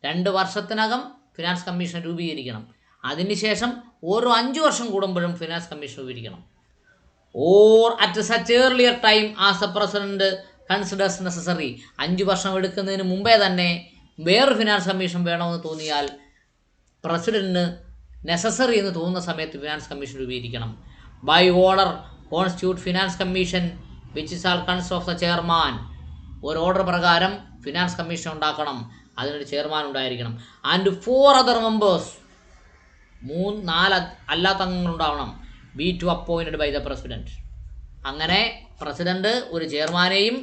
2 വർഷത്തിനകം ഫിനാൻസ് കമ്മീഷൻ രൂപീകരിക്കണം. അതിനുശേഷം ഓരോ 5 വർഷം കൂടുമ്പോഴും ഫിനാൻസ് കമ്മീഷൻ രൂപീകരിക്കണം. Or at such earlier time as the president considers necessary, 5 വർഷം എടുക്കുന്നതിന് മുമ്പേ തന്നെ വേറൊരു ഫിനാൻസ് കമ്മീഷൻ വേണമെന്ന് തോന്നിയാൽ പ്രസിഡന്റിന് നെസസറി എന്ന് തോന്നുന്ന സമയത്ത് ഫിനാൻസ് കമ്മീഷൻ രൂപീകരിക്കണം. By order constitute finance commission which is all consist of the chairman. ഒരു ഓർഡർ പ്രകാരം ഫിനാൻസ് കമ്മീഷൻ ഉണ്ടാക്കണം, അതിനൊരു ചെയർമാൻ ഉണ്ടായിരിക്കണം. ആൻഡ് 4 other members, 4 അല്ലാത്ത അംഗങ്ങളുണ്ടാവണം. Be to appointed by the president. അങ്ങനെ പ്രസിഡന്റ് ഒരു ചെയർമാനെയും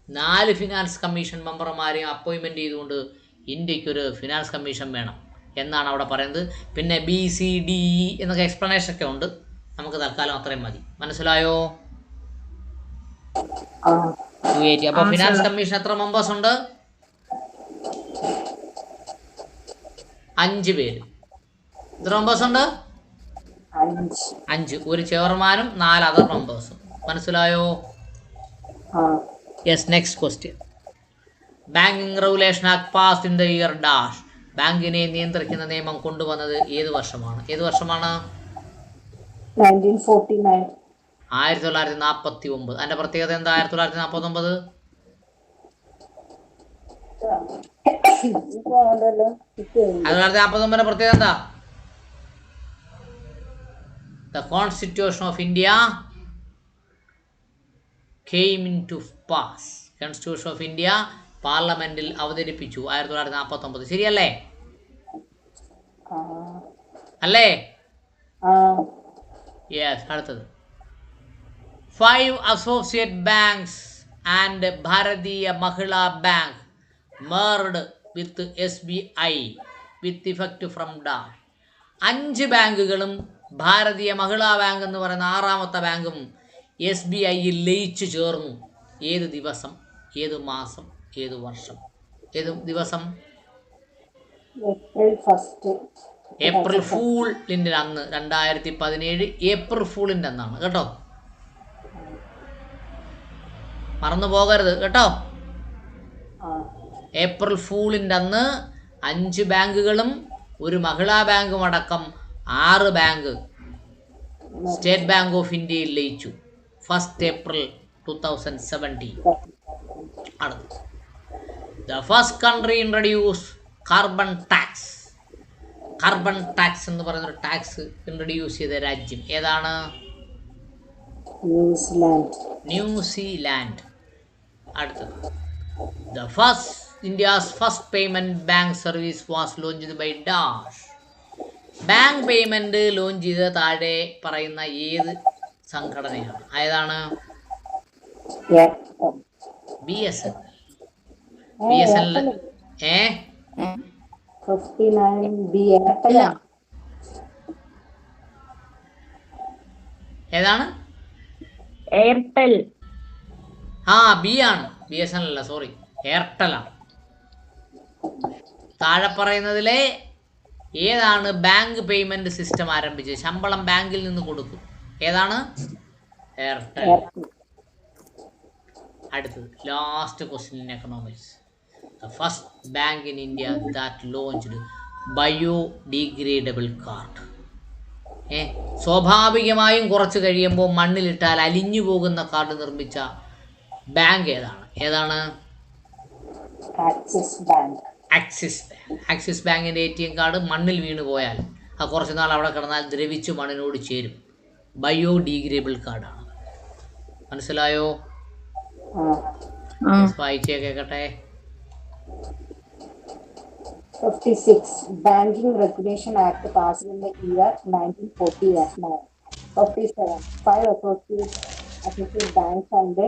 4 ഫിനാൻസ് കമ്മീഷൻ മെമ്പർമാരെയും അപ്പോയിൻമെൻറ്റ് ചെയ്തുകൊണ്ട് ഇന്ത്യക്കൊരു ഫിനാൻസ് കമ്മീഷൻ വേണം എന്നാണ് അവിടെ പറയുന്നത്. പിന്നെ BCDE എന്നൊക്കെ എക്സ്പ്ലനേഷനൊക്കെ ഉണ്ട്. നമുക്ക് തൽക്കാലം അത്രയും മതി. മനസ്സിലായോ? 280. അപ്പോൾ ഫിനാൻസ് കമ്മീഷൻ എത്ര മെമ്പേഴ്സ് ഉണ്ട്? 5 പേര്. എത്ര മെമ്പേഴ്സ് ഉണ്ട്? 5. ഒരു ചെയർമാനും 4 അതർ മെമ്പേഴ്സും. മനസ്സിലായോ? Yes. Next question. Banking regulation act passed in the year dash. ബാങ്കിനെ നിയന്ത്രിക്കുന്ന നിയമം കൊണ്ടുവന്നത് ഏത് വർഷമാണ്? 1949. 1949. അതിന്റെ പ്രത്യേകത എന്താ? 1949 1949 പ്രത്യേകത എന്താ? The Constitution of India came into pass. Constitution of India പാർലമെന്റിൽ അവതരിപ്പിച്ചു 1949. ശരിയല്ലേ? അല്ലേ? യെസ്. അടുത്തത് 5 associate banks and Bharatiya Mahila Bank merged with SBI with effect from DAR. 5 ബാങ്കുകളും ഭാരതീയ മഹിളാ ബാങ്ക് എന്ന് പറയുന്ന 6ാമത്തെ ബാങ്കും SBI ലയിച്ചു ചേർന്നു. ഏത് ദിവസം, ഏത് മാസം, ഏത് വർഷം, ഏത് ദിവസം? ഏപ്രിൽ ഫൂളിൻ്റെ അന്ന്, 2017 ഏപ്രിൽ ഫൂളിൻ്റെ അന്നാണ് കേട്ടോ. മറന്നു പോകരുത് കേട്ടോ. ഏപ്രിൽ ഫൂളിൻ്റെ അന്ന് 5 ബാങ്കുകളും ഒരു മഹിളാ ബാങ്കും അടക്കം 6 ബാങ്ക് സ്റ്റേറ്റ് ബാങ്ക് ഓഫ് ഇന്ത്യയിൽ ലയിച്ചു. 1 ഏപ്രിൽ 2017. അടുത്ത് the first country introduce carbon tax. Carbon tax എന്ന് പറയുന്നൊരു ടാക്സ് ഇൻട്രൊഡ്യൂസ് ചെയ്ത രാജ്യം ഏതാണ്? ന്യൂസിലാൻഡ്. അടുത്തത് the first India's first payment bank service was launched by dash. Bank payment launch ചെയ്ത താഴെ പറയുന്ന ഏത് സംഘടനയാണ്? ഏതാണ്? BSNL. BSNL ഏതാണ്? എയർടെൽ. ബി ആണ്. BSNL അല്ല, സോറി, എയർടെൽ ആണ്. താഴെ പറയുന്നതിലെ ഏതാണ് ബാങ്ക് പേയ്മെന്റ് സിസ്റ്റം ആരംഭിച്ചത്? ശമ്പളം ബാങ്കിൽ നിന്ന് കൊടുക്കും. ഏതാണ്? എയർടെൽ. അടുത്തത് last question in economics. The first bank in India that launched biodegradable card. സ്വാഭാവികമായും കുറച്ച് കഴിയുമ്പോൾ മണ്ണിലിട്ടാൽ അലിഞ്ഞു പോകുന്ന കാർഡ് നിർമ്മിച്ച ബാങ്ക് ഏതാണ്? ഏതാണ്? Axis bank. ആക്സിസ് ബാങ്കിൻ്റെ ATM കാർഡ് മണ്ണിൽ വീണ് പോയാൽ അത് കുറച്ച് നാൾ അവിടെ കിടന്നാൽ ദ്രവിച്ച് മണ്ണിനോട് ചേരും. ബയോഡിഗ്രേഡബിൾ കാർഡാണ്. മനസ്സിലായോ? വായിച്ചേ കേൾക്കട്ടെ. 56. Banking Regulation Act passed in the year 1949. 57. 5 associate banks and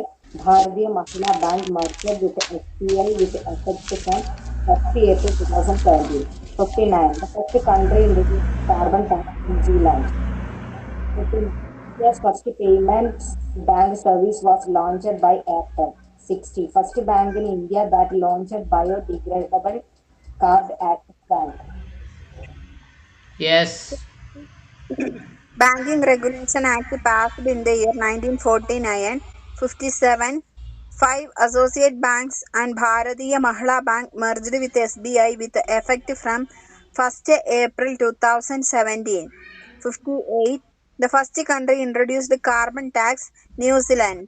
Bharatiya Mahila Bank merged with SBI with effect from 1st April 2020. 59. The first country introduced carbon tax in New Zealand. 15. India's first payments bank service was launched by Airtel. 60. First bank in India that launched biodegradable card Axis Bank. Yes. Banking Regulation Act passed in the year 1949. 57. 5 associate banks and Bharatiya Mahila Bank merged with SBI with effect from 1st April 2017. 58. The first country introduced carbon tax, New Zealand.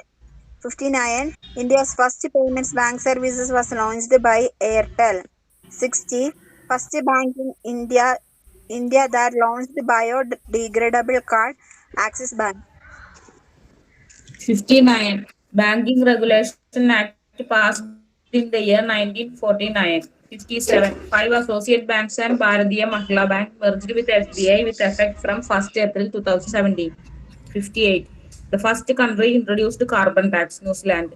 59. India's first payments bank services was launched by Airtel. 60. First bank in India that launched biodegradable card, Axis Bank. 59. Banking Regulation Act passed in the year 1949. 57. 5 associate banks and Bharatiya Mahila Bank merged with SBI with effect from 1st April 2017. 58. The first country introduced carbon tax, New Zealand.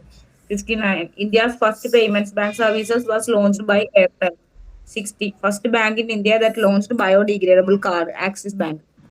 59. India's first payments bank services was launched by Airtel. 60. First bank in India that launched biodegradable card, Axis Bank.